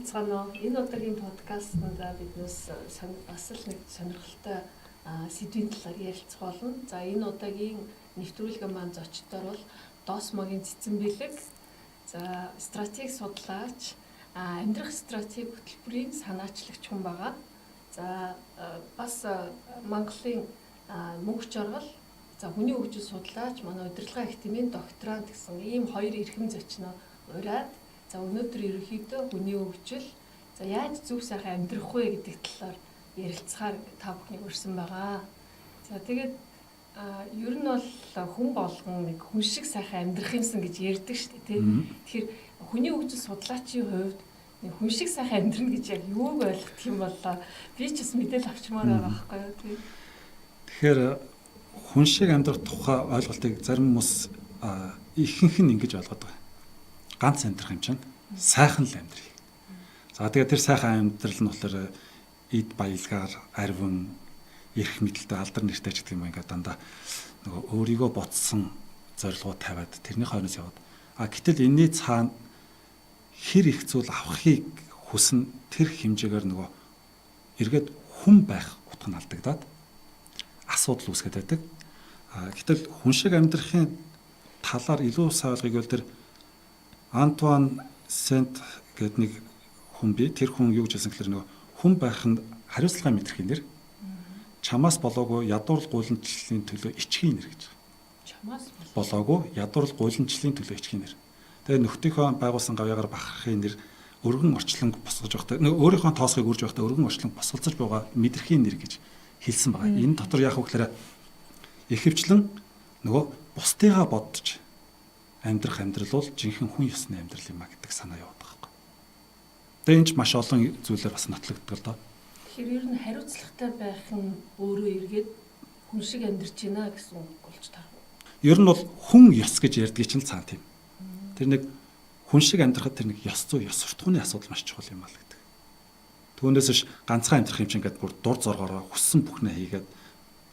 бацгаана уу? Энэ удаагийн подкастт биднээс бас л нэг сонирхолтой сэдвийн талаар ярилцах болно. За энэ удаагийн нэвтрүүлгийн маань зочдоор бол Досмогийн цэцэн бэлэг, за стратеги судлаач, амьдрах стратеги хөтөлбөрийн санаачлагч хүн байгаа. За бас Монголын мөнх жаргал, за хүний хөгжил судлаач, манай удирдлагын академийн докторант гэсэн ийм хоёр эрхэм зочноо ураад, за өнөөдөр ерөнхийдөө хүний хөгжил, за яаж зөв сайхан амьдрах вэ гэдэг талаар ярилцахаар та бүхнийг урьсан байгаа. За тэгээд ер нь бол хүн болгон нэг хүн шиг сайхан амьдрах юмсан гэж ярьдаг шүү дээ, тийм. Тэгэхээр хүний хөгжил судлаачийн хувьд нэг хүн шиг сайхан амьдрна гэж яг юуг ойлгох юм бол би ч бас мэдээлэл авчмаар байгаа байхгүй юу, тийм. Тэгэхээр хүн шиг амьдрах тухай ойлголтыг зарим хүмүүс ихэнх нь ингэж ойлгоод байгаа. Ганц амьдрах юм чинь сайхан л амьдрий. За тэгээд тэр сайхан амьдрал нь болохоор эд баялгаар, арвин, эрх мэдэлтэй, алдар нэртэй ч гэдэг юм ингээд дандаа нөгөө өөрийгөө ботсон зорилгоо тавиад тэрний хойноос яваад. Гэтэл энэний цаана хэр их зүйл авахыг хүснэ, тэр хэмжээгээр нөгөө эргээд хүн байх утга нь алдагдаад асуудал үүсгээд байдаг. Гэтэл хүн шиг амьдрахын талаар илүү сайн ойлгохыг бол тэр Антуан Сент гэдэг нэг хүн бий. Тэр хүн юу гэж хэлсэн гэхээр нөгөө хүн байх нь хариуцлагын мэдрэх нэр. Чамаас болоогүй ядуурл гуйламжлалын төлөө ичхийн нэр гэж. Чамаас болоогүй ядуурл гуйламжлалын төлөө ичхийн нэр. Тэгээ нөхдийнхөө байгуулсан гавьяагаар бахархын нэр, өргөн орчлон босгож явахдаа өөрийнхөө тоосхыг үрж явахдаа өргөн орчлон босголцож байгаа мэдрэхийн нэр гэж хэлсэн байгаа. Энэ дотор яг үгээр ихэвчлэн нөгөө бусдыгаа бодож амьдрах амьдрал бол жинхэнэ хүн ёсны амьдрал юм а гэдэг санаа яваад байгаа юм. Тэгээ энэ ч маш олон зүйлээр бас нотлогддог л доо. Тэгэхээр ер нь хариуцлагатай байх нь өөрөө эргээд хүн шиг амьдрч байна гэсэн үг болж таарна. Ер нь бол хүн ёс гэж ярьдаг чинь цаана тийм. Тэр нэг хүн шиг амьдрахад тэр нэг ёс зүй, ёс суртахууны асуудал маш чухал юм аа л гэдэг. Түүнээс биш ганцхан амьдрах юм чинь ингээд бүр дур зоргоороо хүссэн бүхнээ хийгээд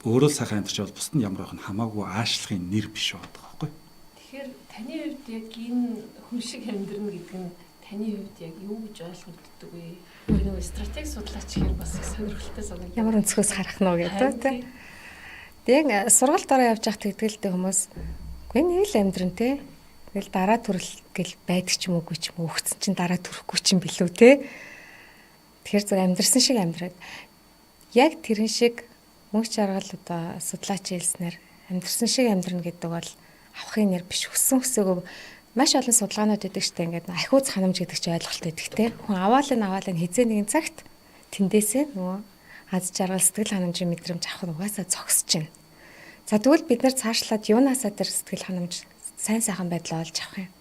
өөрөө л сайхан амьдрч бол бусд нь ямар байх нь хамаагүй аашлахын нэр биш байгаа байхгүй. Тэгэхээр таны хувьд яг энэ хүн шиг амьдрна гэдэг нь таны хувьд яг юу гэж ойлгогддог вэ? Нөгөө стратеги судлаач гэхээр бас сонирхолтой санагдав. Ямар өнцгөөс харах нь гэдэг тийм. Яг сургалт дараа явж байхад тэгдэлтэй хүмүүс үгүй нэг л амьдрын те. Тэгэл дараа төрөл гэл байдаг ч юм уугүй ч юм уу өгцөн чинь дараа төрөхгүй ч юм билүү те. Тэгэхээр зөв амьдрсан шиг амьдраад яг тэрэн шиг мөнх жаргал одоо судлаач хэлснээр амьдрсан шиг амьдрна гэдэг бол авахын нэр биш, хүссэн хүсээгүй маш олон судалгаанууд өгдөг штэ ингээд ахиуц ханамж гэдэг чи ойлголт өгдөг те. Хүн аваалын хизээ нэгэн цагт тэндээсээ нөгөө аз жаргал сэтгэл ханамжийн мэдрэмж авах нь угаасаа зогсож байна. За тэгвэл бид нар цаашлаад юунаасаа тэр сэтгэл ханамж сайн сайхан байдлаа олж авах юм.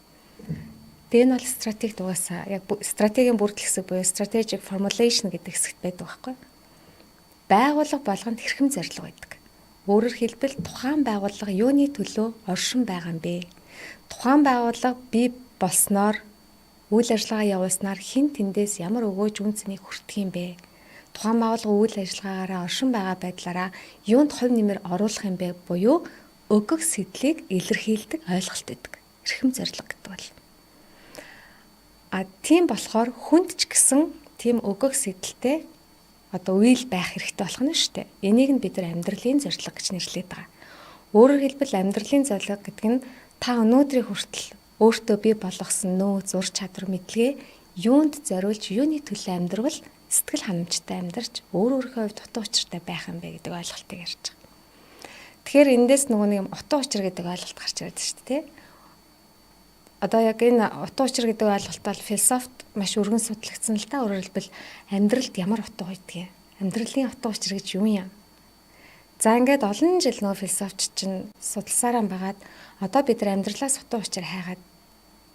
Тэгээ энэ бол стратеги угаасаа яг стратегийн бүрдэл хэсэг буюу strategic formulation гэдэг хэсэгт байдаг байхгүй. Байгууллага болгонд хэрхэм зорилго байдаг. Өөрөөр хэлбэл тухайн байгууллага юуны төлөө оршин байгаа юм бэ? Тухайн байгууллага бий болсноор үйл ажиллагаа явуулснаар хэн тэндээс ямар өгөөж үнцнийг хүртэх юм бэ? Тухайн байгууллага үйл ажиллагаагаараа оршин байгаа байдлаараа юунд хувь нэмэр оруулах юм бэ буюу өгөх сэтлийг илэрхийлдэг ойлголт байдаг. Эрхэм зорилго гэдэг бол. Тийм болохоор хүнд ч гэсэн тийм өгөх сэтлтэй одоо үйл байх хэрэгтэй болох нь шүү дээ. Энийг нь бид нар амьдралын зорилго гэж нэрлэдэг байгаа. Өөрөөр хэлбэл амьдралын зорилго гэдэг нь та өнөөдрийн хүртэл өөртөө бий болгосон нөөц, ур чадвар, мэдлэгээ юунд зориулж, юуны төлөө амьдрвал сэтгэл ханамжтай амьдарч өөрийнхөө хувьд утга учиртай байх юм бэ гэдэг ойлголтыг ярьж байгаа. Тэгэхээр эндээс нөгөө нэг утга учир гэдэг ойлголт гарч ирээд шүү дээ. Одоо яг энэ утга учир гэдэг ойлголт бол философт маш өргөн судлагдсан л та. Өөрөөр хэлбэл амьдралд ямар утга байдгийг, амьдралын утга учир гэж юу юм? За ингээд олон жил нөгөө философч чинь судалсараа байгаад одоо бид нар амьдралаас утга учир хайгаад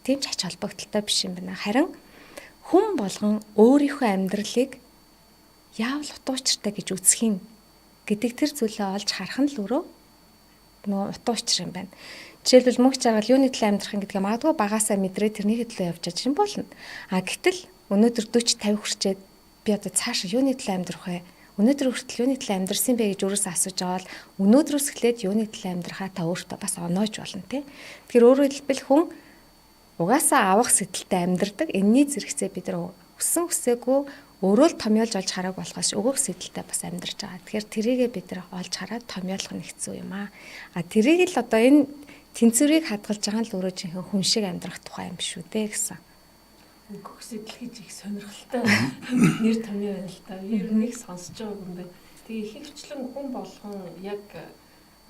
тийм ч ач холбогдолтой биш юм байна. Харин хүн болгон өөрийнхөө амьдралыг яавал утга учиртай гэж үзэх юм гэдэг тэр зүйлээ олж харах нь л өөрөө нөгөө утга учир юм байна. Жишээлбэл мөнх жаргал юуны төлөө амьдрах юм гэдгээ магадгүй багасаа мэдрээ тэрний төлөө явж байгаа юм болно. Гэтэл өнөөдөр 40 50 хүрчээд би одоо цаашаа юуны төлөө амьдрах вэ? Өнөөдөр хүртэл юуны төлөө амьдрсан бэ гэж өөрөөсөө асууж байгаа бол өнөөдрөөс эхлээд юуны төлөө амьдрахаа та өөртөө бас оноож болно тий. Тэгэхээр өөрөөр хэлбэл хүн угаасаа авах сэтэлтэй амьдрдаг. Энэний зэрэгцээ бид нар хүссэн хүсээгүй өөрөө л томьёолж олж хараг болохоос өгөх сэдэлтэй бас амьдарч байгаа. Тэгэхээр тэрийгээ бид нар олж хараад томьёолох нь хэцүү юм аа. Тэрийг л одоо энэ тэнцвэрийг хадгалж байгаа л өөрөө жинхэнэ хүн шиг амьдрах тухай юм шүү дээ гэсэн. Өгөх сэтэл гэж их сонирхолтой нэр томьёо байна л та. Ер нь их сонсож байгаа юм байна. Тэгээ ихэвчлэн хүн болгон яг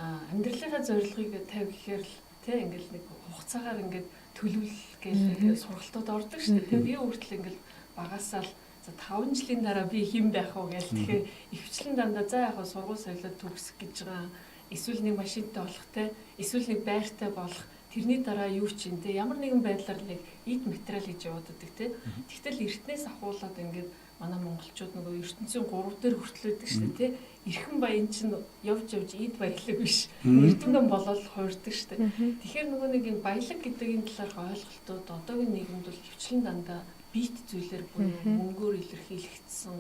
амьдралынхаа зорилгыг тавь гэхээр л тэ ингээл нэг хугацаагаар ингээд төлөвлөл гэж сургалтууд ордог шүү дээ. Тэгээ би өөртөө ингээл багасаа л за 5 жилийн дараа би хэн байх вэ гэж тэгэхээр ихэвчлэн дандаа за яг сургууль соёлоод төгсөх гэж байгаа. Эсвэл нэг машинтай болох те, эсвэл нэг байртай болох. Тэрний дараа юу ч юм те, ямар нэгэн байдлаар нэг эд материал гэж явуулдаг те. Тэгтэл эртнээс ахуулаад ингээд манай монголчууд нөгөө ертөнцийн 3 дээр хүртлээдэг шүү дээ те. Эрхэн баян чинь явж эд баялаг биш. Эрдэмтэн болол хуурдаг шүү дээ. Тэгэхээр нөгөө нэг юм баялаг гэдэг энэ талаарх ойлголтууд одоогийн нийгэмд бол хөвчлэн дандаа бит зүйлэр буюу мөнгөөр илэрхийлэгдсэн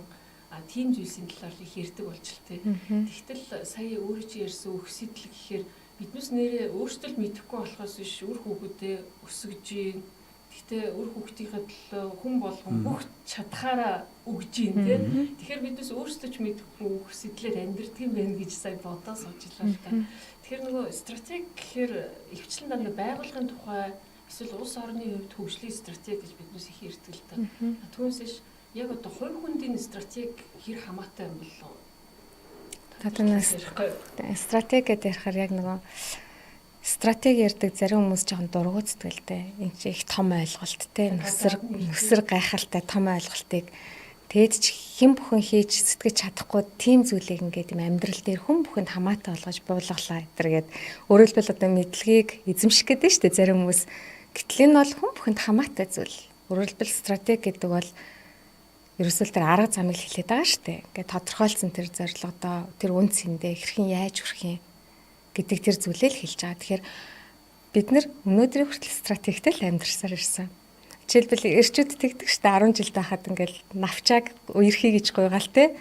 тийм зүйлсийн талаар их ярьдаг болчихлоо те. Тэгтэл сая өөрөө чи ярьсан өөх сэтэл гэхээр биднээс нэрээ өөрсдөө л мэдэхгүй болохоос биш үр хүүхүүдээ өсгөж юм. Гэхдээ үр хүүхдийнхээ төлөө хүн болгон бүх чадхаараа өгж юм те. Тэгэхээр биднээс өөрсдөө ч мэдэхгүй өөх сэтлэр амьдрдаг юм байна гэж сая бодоо суучлаа л та. Тэгэхээр нөгөө стратеги гэхээр өвчлэн дандаа байгууллагын тухай эсвэл улс орны хувьд хөгжлийн стратеги гэж биднээс их ярьдаг л та. Түүнээс яг одоо хувь хүндийн стратеги хэр хамаатай юм болов? Татанаас стратеги гэдэг ярихаар яг нөгөө стратеги ярьдаг зарим хүмүүс жоохон дургуутдаг л дээ. Энд чи их том ойлголт те. Нүсэр гайхалтай том ойлголтыг тэгэд ч хэн бүхэн хийж сэтгэж чадахгүй тийм зүйлийг ингээд юм амьдрал дээр хүн бүхэнд хамаатай болгож буулгалаа гэтэргээд өөрөлдвөл одоо мэдлэгийг эзэмших гэдэг нь шүү дээ зарим хүмүүс. Гэтэл энэ бол хүн бүхэнд хамаатай зүйл. Өөрөлдвөл стратеги гэдэг бол ерөөсөл тэр арга замыг хэлээд байгаа шүү дээ. Ингээд тодорхойлсон тэр зорилгодоо тэр үн цэндээ хэрхэн яаж хүрэх юм гэдэг тэр зүйлээ л хэлж байгаа. Тэгэхээр бид нар өнөөдрийн хүртэл стратегтэй л амьдарсаар ирсэн. Жишээлбэл эрчүүд тэгдэг шүү дээ 10 жил байхад ингээд навчааг үерхий гэж гуйгаал те.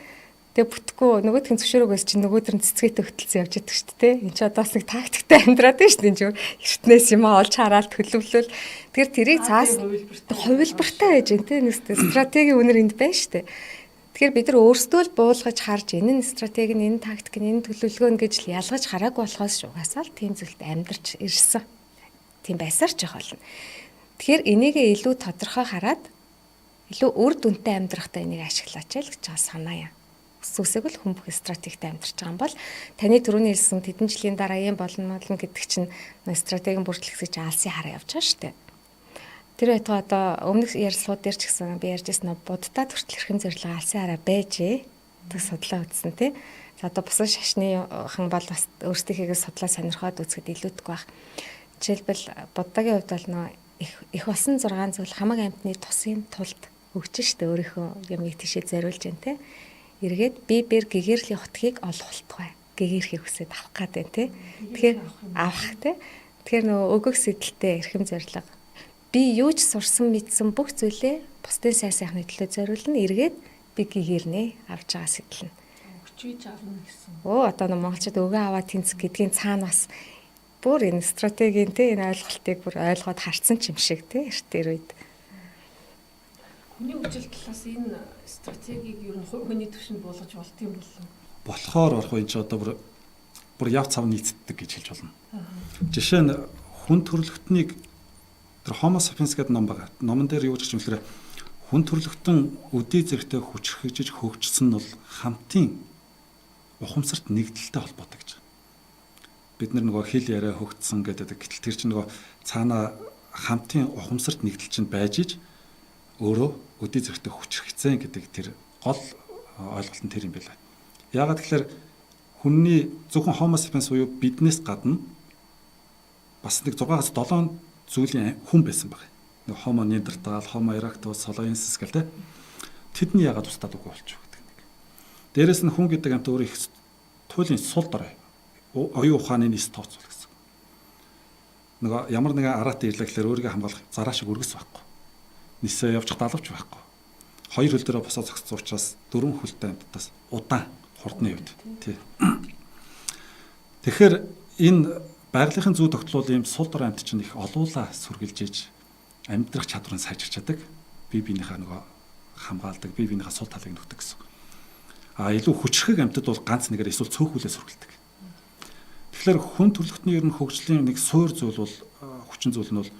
Тэгээ бүтэхгүй нөгөөдх нь зөвшөөрөгөөс чинь нөгөөдөр нь цэцгээтэй хөтөлсөн явж яддаг шүү дээ. Энд чи одоос нэг тактиктэй амьдраад байна шүү дээ. Энд эртнээс юм олж хараад төлөвлөл. Тэгэхээр тэрийг цаас хувилбартай байж гэн те. Нэстэй стратеги үнэр энд байна шүү дээ. Тэгэхээр бид нар өөрсдөө л буулгаж харж энэ стратеги нь энэ тактик нь энэ төлөвлөгөө нь гэж л ялгаж хараагүй болохоос угаасаа л тийм зүйлд амьдарч ирсэн. Тийм байсаар ч яах болно. Тэгэхээр энийгээ илүү тодорхой хараад илүү үр дүнтэй амьдрахтаа энийг ашиглаач л гэж байгаа санаа юм. Үсвсэг л хүн бүх стратегтэй амьдарч байгаа юм бол таны түрүүний хэлсэн тэдэн жилийн дараа юм болно гэдэг чинь стратегийн бүртлэгсэж алсын хараа явж байгаа шүү дээ. Тэр байтугай одоо өмнөх ярилцлагууд дээр ч гэсэн би ярьжсэн нь буддад хүртэл хэрхэн зорилго алсын хараа байжээ. Тэг судлаа үзсэн тий. За одоо бусад шашны хан бол бас өөрсдийнхээ судлаа сонирхоод үзэхэд илүүдэг баг. Жишээлбэл буддагийн хувьд бол нөө их болсон 6 зүйл хамаг амьтны тусын тулд өгч штэ өөрийнхөө ямыг тийшээ зориулж байна те. Эргээд би бэр гэгэрлийн хотгийг олохолтгой. Гэгэрхийг хүсээд авах гэдэг те. Тэгэхээр авах те. Тэгэхээр нөгөө өгөх сэдэлтэй эрхэм зориг. Би юу ч сурсан мэдсэн бүх зүйлээ бусдын сайн сайхны төлөө зориулна. Эргээд би гэгэрнээ авч байгаа сэдэл нь. Өгчвэж авна гэсэн. Одоо нэг монголчууд өгөө аваад тэнцэх гэдгийн цаана бас бүр энэ стратегийн те энэ ойлголтыг бүр ойлгоод харсан ч юм шиг те эртээр үед. Хүний хөгжил талаас энэ стратегийг ер нь хүний төвшөнд буулгаж болт юм болов. Болохоор орох үе чи одоо бүр яв цав нийцдэг гэж хэлж болно. Жишээ нь хүн төрөлхтнийг тэр Homo sapiens гэдэг ном байгаа. Номон дээр юу гэж хэлэхээр хүн төрөлхтөн өдий зэрэгтэй хүчрхэгжиж хөгжсөн нь бол хамтын ухамсарт нэгдэлтэй холбоотой гэж. Бид нөгөө хэл яриа хөгжсөн гэдэг. Гэтэл тэр чинь нөгөө цаана хамтын ухамсарт нэгдэл чинь байж иж өөрөө өдий зэрэгтэй хүчрхэгцэн гэдэг тэр гол ойлголт нь тэр юм байна. Яагаад тэгэхээр хүний зөвхөн Homo sapiens буюу биднээс гадна бас нэг 6-7 зүйлийн хүн байсан баг. Нэг Homo neanderthal, Homo erectus, Soloensis гэл тэ. Тэдний яагаад устдаад үгүй болчих гэдэг нэг. Дээрээс нь хүн гэдэг амт өөрөө их туйлын сул дорой. Оюун ухааны нийс тооцоол гэсэн. Нөгөө ямар нэгэн араатай ирлээ гэхээр өөрийгөө хамгаалах зараа шиг өргөс байхгүй. Нисээ явчих далавч байхгүй. Хоёр хөл дээрээ босоо зогссон учраас 4 хөлтэй амттаас удаан хурдны үед. Тий. Тэгэхээр энэ байгалийн зүй тогтлол ийм сул дор амт чинь их олуула сүргэлж иж амьдрах чадварыг сайжирч чаддаг. Бие биенийхээ нөгөө хамгаалдаг, бие биенийхээ сул талыг нүгдэг гэсэн. Илүү хүчрхэг амьтад бол ганц нэгээр эсвэл цөөхүүлээ сүргэлдэг. Тэгэхээр хүн төрөлхтний ер нь хөгжлийн нэг суур зүйл бол хүчин зүйл нь бол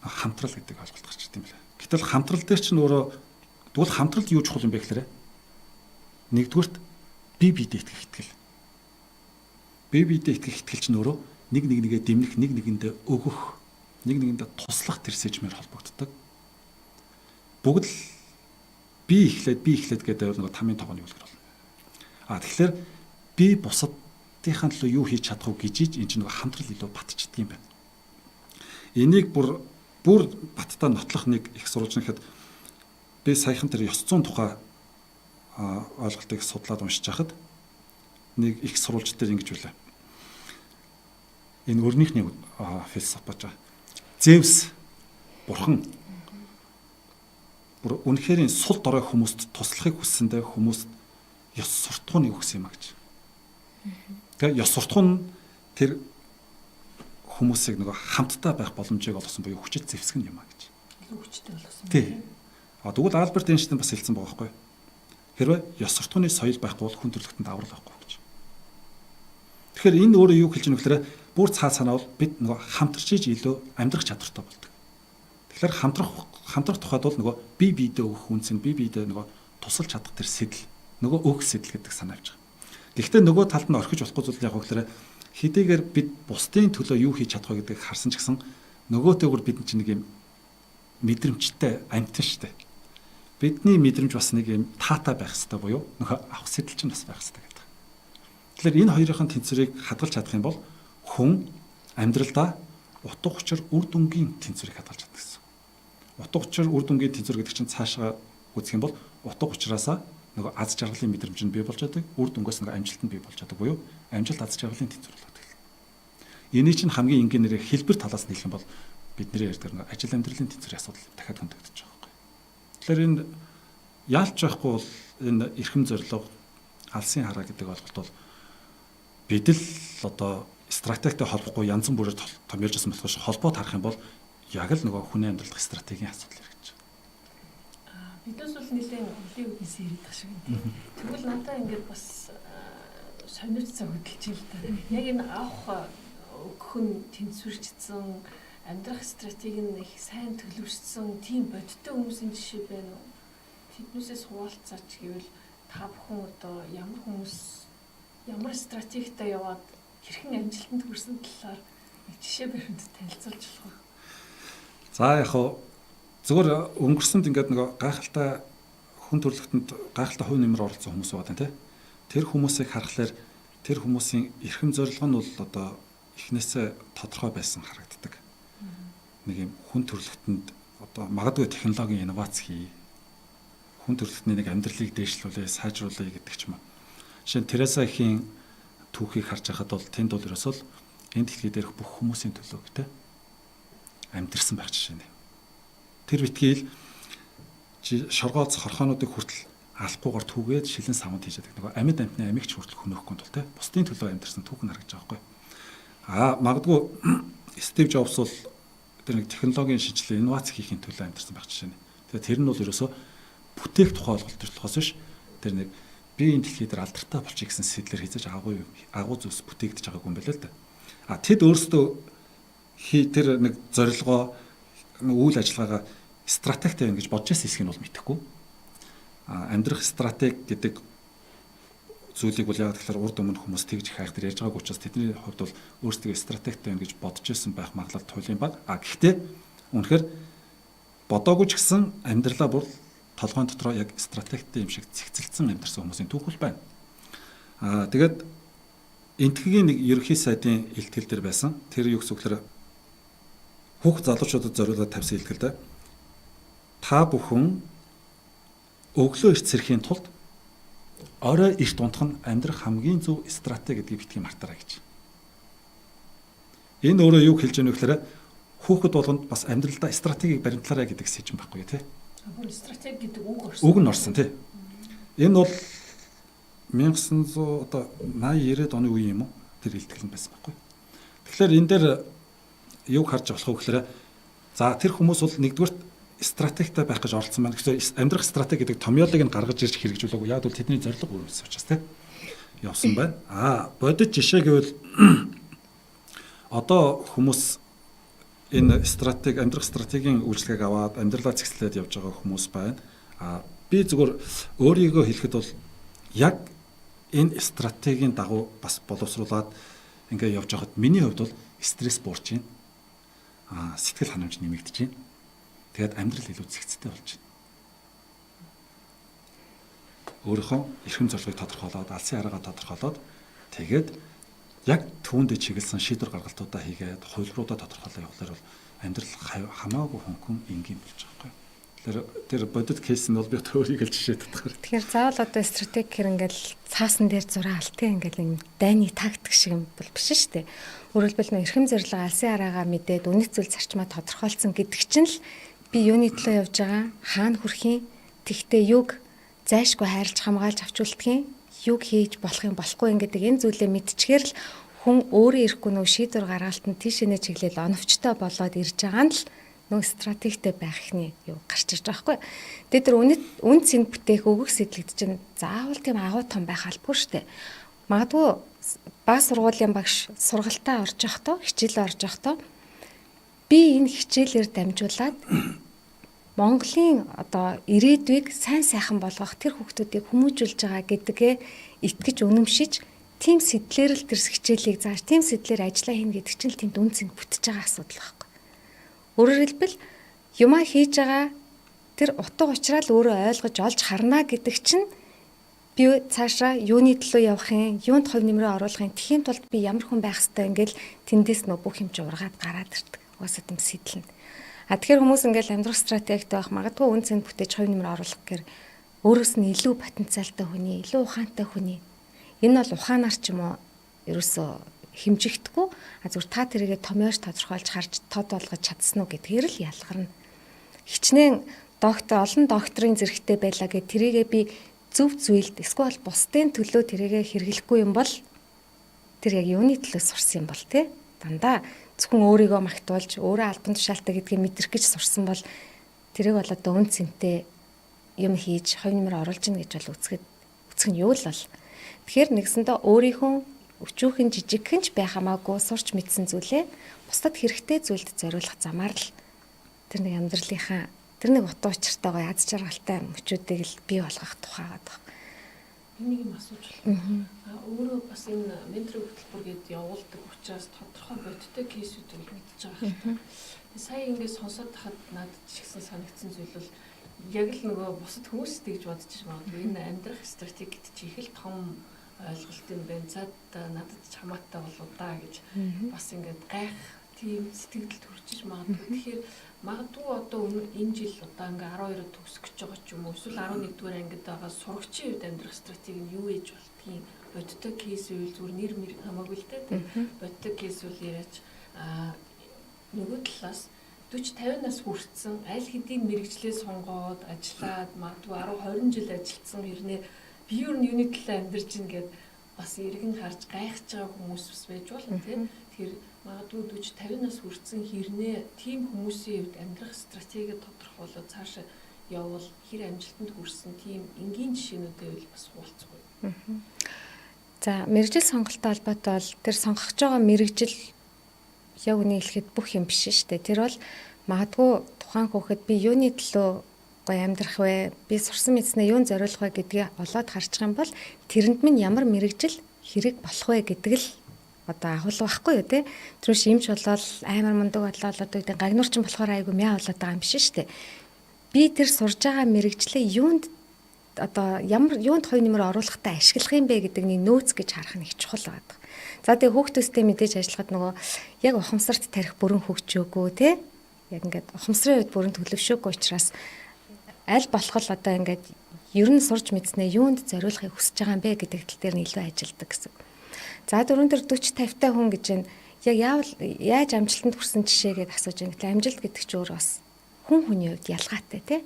хамтрал гэдэг ойлголт гарч ирд юм байна. Гэтэл хамтрал дээр чинь өөрөө тэгвэл хамтралд юу чухал юм бэ гэхээр нэгдүгürt бие биедээ итгэх итгэл. Бие биедээ итгэх итгэл чинь өөрөө нэг нэгээ дэмнэх, нэг нэгэндээ өгөх, нэг нэгэндээ туслах тэр сэжмээр холбогддог. Бүгд л би эхлээд гэдэг нэг тамийн тогооны үлгэр болно. Тэгэхээр би бусадынхаа төлөө юу хийж чадах вэ гэж энэ чинь нэг хамтрал илүү батчдаг юм байна. Энийг бүр баттай нотлох нэг их сурвалж нэхэд би саяхан тэр ёс зүйн тухай ойлголтыг судлаад уншиж хахад нэг их сурвалж дээр ингэж үлээ. Энэ өрнийхний философи бож байгаа. Зевс бурхан бүр үнэхээр сул дорой хүмүүст туслахыг хүссэндээ хүмүүст ёс суртахууныг өгсөн юм а гэж. Тэгээ ёс суртахуун тэр хүмүүсийг нөгөө хамтдаа байх боломжийг олгосон буюу хүчит зэвсгэн юм а гэж. Илүү хүчтэй болгосон. Тий. Тэгвэл Альберт Эйнштейн бас хэлсэн байгаа байхгүй. Хэрвээ ёс суртахууны соёл байхгүй бол хүн төрөлхтөнд аврал байхгүй гэж. Тэгэхээр энэ өөрөө юу хэлж байгаа нөхлөөр бүр цаа санаа бол бид нөгөө хамтарч иж илүү амьдрах чадвартай болдог. Тэгэхээр хамтрах тухайд бол нөгөө бие биедээ өгөх үнс нь бие биедээ нөгөө тусалж чадах тэр сэтэл нөгөө өөх сэтэл гэдэг санаа авч байгаа. Гэхдээ нөгөө талд нь орхиж болохгүй зүйл яг гэхээр хэдийгээр бид бусдын төлөө юу хийж чадах вэ гэдгийг харсан ч гэсэн нөгөөтэйгөр бид чинь нэг юм мэдрэмжтэй амтэн штэ. Бидний мэдрэмж бас нэг юм таатай байх хэрэгтэй буюу нөгөө авах сэтэл чинь бас байх хэрэгтэй гэдэг. Тэгэхээр энэ хоёрын тэнцвэрийг хадгалж чадах юм бол хүн амьдралдаа утга учир үр дүнгийн тэнцвэрийг хадгалж чаддаг гэсэн. Утга учир үр дүнгийн тэнцвэр гэдэг чинь цаашаа үзэх юм бол утга учираасаа нөгөө аз жаргалын мэдрэмж нь бий болж чаддаг, үр дүнгээс нөгөө амжилт нь бий болж чаддаг буюу амжилт аз жаргалын тэнцвэр болдог. Энийг чинь хамгийн энгийнээр хэлбэр талаас нь хэлэх юм бол бидний ярьдаг нөгөө ажил амьдралын тэнцвэрийн асуудал дахиад хөндөгдөж байгаа байхгүй. Тэгэхээр энэ яалч байхгүй бол энэ эрхэм зорилго алсын хараа гэдэг ойлголт бол бид л одоо стратегтэй холбохгүй янз бүрээр томьёолжсэн болохоос холбоод харах юм бол яг л нөгөө хүний амьдралдах стратегийн асуудал хэрэгж байна. Бидээс бол нэлээд өвлийн үднээс ирээд шиг юм. Тэгвэл надаа ингээд бас сонирч цаг хөдөлж ил та. Яг энэ авах өгөх нь тэнцвэрчсэн амьдрах стратеги нь их сайн төлөвшсөн тийм бодиттой хүмүүсийн жишээ байна уу? Тэднээсээс хуваалцаач гэвэл та бүхэн одоо ямар стратегитай яваад хэрхэн амжилтанд хүрсэн талаар нэг жишээ баримт танилцуулж болох уу? За яг хоо зөвхөн өнгөрсөнд ингээд нөгөө гайхалтай хүн төрөлхтөнд гайхалтай хувь нэмэр оролцсон хүмүүс байна тий. Тэр хүмүүсийг харахаар тэр хүмүүсийн эрхэм зорилго нь бол одоо эхнээсээ тодорхой байсан харагддаг. Нэг юм хүн төрөлхтөнд одоо магадгүй технологийн инновац хий. Хүн төрөлхтний нэг амьдралыг дээшлүүлээ, сайжруулъя гэдэг ч юм уу. Жишээ нь Тересагийн түүхийг харж байхад бол тэнд бол ерөөсөө энэ дэлхий дээрх бүх хүмүүсийн төлөө гэдэг амьдэрсэн байх жишээ нэ. Тэр битгийл шоргооц хорхоонуудыг хүртэл алахгүйгээр түүгээд шилэн савнд хийж яадаг. Нөгөө амьд амтны амигч хүртэл хөнөөхгүй тул те. Бусдын төлөө амьдэрсэн түүх нь харагдаж байгаа байхгүй. Магадгүй Стив Джобс бол тэр нэг технологийн шинжилгээ, инновац хийхин төлөө амьдэрсэн байх жишээ нэ. Тэгээ тэр нь бол ерөөсөө бүтээх тухай ойлголт төрөлхөөс биш. Тэр нэг би энэ дэлхий дээр алдартай болчих гэсэн сэтлэр хийж агуу зүйлс бүтээгдэж байгаагүй юм байна л да. Тэд өөрсдөө тэр нэг зорилгоо үйл ажиллагаагаа стратегтэй байна гэж бодож байсан хэсгийг бол мэдэхгүй. Амьдрах стратеги гэдэг зүйлийг бол яг тэгэхээр урд өмнө хүмүүс тэгж их хайхтар ярьж байгааг учраас тэдний хувьд бол өөрсдөө стратегтэй байна гэж бодож байсан байх магадлал туйлын баг. Гэхдээ үнэхээр бодоогүй ч гэсэн амьдралаа бүр толгойн дотроо яг стратегтэй юм шиг цэгцэлсэн амьдсан хүмүүсийн түүхэл байна. Тэгээд энтхэгийн нэг ерөнхий сайдын илтгэл дээр байсан. Тэр юу гэсэн үг хүүхд залуучуудад зориулаад тавьсан илтгэлтэй. Та бүхэн өглөө эрт сэрхийн тулд орой эрт унтах нь амьдрах хамгийн зөв стратеги гэдгийг битгий мартаарай гэж. Энэ өөрөө юу хэлж байгаа вэ гэхээр хүүхэд болгонд бас амьдралдаа стратегийг баримтлаарай гэдэг сэжин байхгүй тий. Стратеги гэдэг үг орсон. Үг нь орсон тий. Энэ бол 1980 90-90-ад оны үе юм уу? Тэр илтгэл нь байсан байхгүй. Тэгэхээр энэ дээр юг харж болох вэ гэхээр за тэр хүмүүс бол нэгдүгээр стратегтай байх гэж оролцсон байна. Тэгэхээр амьдрах стратеги гэдэг томьёолыг нь гаргаж ирж хэрэгжүүлээгүй. Яг бол тэдний зорилго өөр байсан учраас тийм явсан байна. Бодит жишээ гэвэл одоо хүмүүс энэ амьдрах стратегийн үйлчлэгийг аваад амьдралаа цэгцлээд явж байгаа хүмүүс байна. Би зүгээр өөрийгөө хэлэхэд бол яг энэ стратегийн дагуу бас боловсруулад ингээд явж байхад миний хувьд бол стресс буурч байна. Сэтгэл ханамж нэмэгдэж байна. Тэгээд амьдрал илүү цэгцтэй болж байна. Өөрийнхөө эрхэм зорилгыг тодорхойлоод, алсын араагаа тодорхойлоод тэгээд яг түүндээ чиглэсэн шийдвэр гаргалтуудаа хийгээд, хувилбаруудаа тодорхойлоо явуулаар бол амьдрал хамаагүй хөнгөн энгийн болж байгаа юм. Тэр бодит кейс нь бол би өөрийг л жишээ татгаар. Тэгэхээр заавал одоо стратеги гэр ингээл цаасан дээр зураа алтын ингээл юм дайны тактик шиг юм бол биш шүү дээ. Өөрөлдвөл нөө эрхэм зорилго алсын араагаа мэдээд үнэт зүйл зарчмаа тодорхойлсон гэдэг чинь л би юуны төлөө явж байгаа, хаана хүрэхийн, тэгтээ юг зайшгүй хайрлж хамгаалж авчулдгийн, юг хийж болох юм болохгүй ингээд энэ зүйлээ мэдчихээр л хүн өөрөө ирэхгүй нөө шийдвэр гаргалтанд тийшээ чиглэл оновчтой болоод ирж байгаа нь л нөө стратегтэй байх ихний юу гарч ирж байгаа хгүй. Тэгээд тэр үн цэн бүтээх өгөх сэтлэгд чинь заавал тийм агуу том байх албагүй штэ. Магадгүй бага сургуулийн багш сургалтаа орж явахдаа, хичээлээ орж явахдаа би энэ хичээлээр дамжуулаад Монголын одоо ирээдүйг сайн сайхан болгох тэр хүүхдүүдийг хүмүүжүүлж байгаа гэдгээ итгэж үнэмшиж тийм сэтлэр л тэр хичээлийг зааж тийм сэтлэр ажиллаа хийнэ гэдэг чинь л тийм үн цэнг бүтэж байгаа асуудал байхгүй. Өөрөөр хэлбэл юмаа хийж байгаа тэр утга учраа л өөрөө ойлгож олж харна гэдэг чинь би цаашаа юуны төлөө явах юм, юунд хувь нэмрээ оруулах юм, тэхийн тулд би ямар хүн байх ёстой ингээл тэндээс нөө бүх юм чи ургаад гараад ирдэг. Угаасаа тийм сэтлэн. Тэгэхээр хүмүүс ингээл амьдрах стратегтэй байх магадгүй үн цэнд бүтээж хувь нэмрээ оруулах гэхээр өөрөөс нь илүү потенциалтай хүний, илүү ухаантай хүний. Энэ бол ухаанаар ч юм уу ерөөсөө хэмжигдэхгүй. Зүгээр та тэрийгэ томьёож тодорхойлж харж тод болгож чадсан уу гэдгээр л ялгарна. Хичнээн олон докторийн зэрэгтэй байлаа гэд тэрийгэ би зөв зүйлд эсвэл бусдын төлөө тэрийгэ хэрэглэхгүй юм бол тэр яг юуны төлөө сурсан юм бол те дандаа зөвхөн өөрийгөө магтуулж өөрөө албан тушаалтай гэдгийг мэдрэх гэж сурсан бол тэрийг бол одоо үн цэнтэй юм хийж хувь нэмэр оруулж ийн гэж бол үзэх нь юу л бол. Тэгэхээр нэгсэндээ өөрийнхөө өчүүхэн жижигхэн ч байх хамаагүй сурч мэдсэн зүйлээ бусдад хэрэгтэй зүйлд зориулах замаар л тэр нэг амьдралынхаа тэр нэг утга учиртай гоё аз жаргалтай мөчүүдийг л бий болгох тухайгаад байна. Энийг юм асууж байна. Өөрөө бас энэ менторинг хөтөлбөр гээд явуулдаг учраас тодорхой бодиттой кейсүүдийг мэдчихэж байгаа хэрэг. Сая ингээд сонсоод тахад надад ч ихсэн санагдсан зүйл бол яг л нөгөө бусад хүмүүс тэгж бодож байгаа. Энэ амьдрах стратегид чи их л том ойлголт юм байна. За надад ч хамаатай болоо да гэж бас ингээд гайх тийм сэтгэлд төрчихж магадгүй. Тэгэхээр магадгүй одоо энэ жил одоо ингээ 12-д төгсөх гэж байгаа ч юм уу эсвэл 11-р ангид байгаа сурагчийн үед амьдрах стратеги нь юу ээж болтгийг бодиттой кейс үйл зүгээр нэр хамаагүй л дээ. Бодиттой кейс үйл яриач нөгөө талаас 40-50 нас хүрсэн аль хэдийн мэрэгчлээ сонгоод ажиллаад магадгүй 10-20 жил ажилласан хэрнээ би юу юуны талаа амьдарч ийн гэд бас эргэн харж гайхаж байгаа хүмүүс бас байж болно тийм. Тэгэхээр магадгүй 40-50 нас хүрсэн хэрнээ тийм хүмүүсийн хувьд амьдрах стратеги тодорхойлоод цаашаа явбал хэр амжилтанд хүрсэн тийм энгийн жишээнүүдээ бас хуваалцгүй. За мэрэгжил сонголттой холбоотой бол тэр сонгож байгаа мэрэгжил яг үнийг хэлэхэд бүх юм биш шүү дээ. Тэр бол магадгүй тухайн хүүхэд би юуны төлөө гоё амьдрах вэ? Би сурсан мэдснээ юунд зориулах вэ гэдгийг олоод харчих юм бол тэрэнд минь ямар мэрэгжил хэрэг болох вэ гэдэг л одоо агуулга байхгүй юу те. Тэрш имч болол аймар мундаг болол одоо гэдэг гагнуурчин болохоор айгу мяа болоод байгаа юм биш шүү дээ. Би тэр сурж байгаа мэрэгжлээ юунд одоо ямар юунд хувь нэмэр оруулахтай ашиглах юм бэ гэдэг нэг нөөц гэж харах нь их чухал байдаг. За тэгээ хүүхдүүдтэй мэдээж ажиллахад нөгөө яг ухамсарт тарих бүрэн хөгжөөгөө те. Яг ингээд ухамсарын үед бүрэн төлөвшөөгүй учраас аль болох л одоо ингээд ер нь сурж мэдснээ юунд зориулахыг хүсэж байгаа юм бэ гэдэг тал дээр нь илүү ажилдаг гэсэн. За дөрөв дээр 40-50 хүн гэж байна. Яг яаж амжилтанд хүрсэн жишээгээд асууж байна. Гэтэл амжилт гэдэг чинь өөр бас хүн хүний хувьд ялгаатай тий.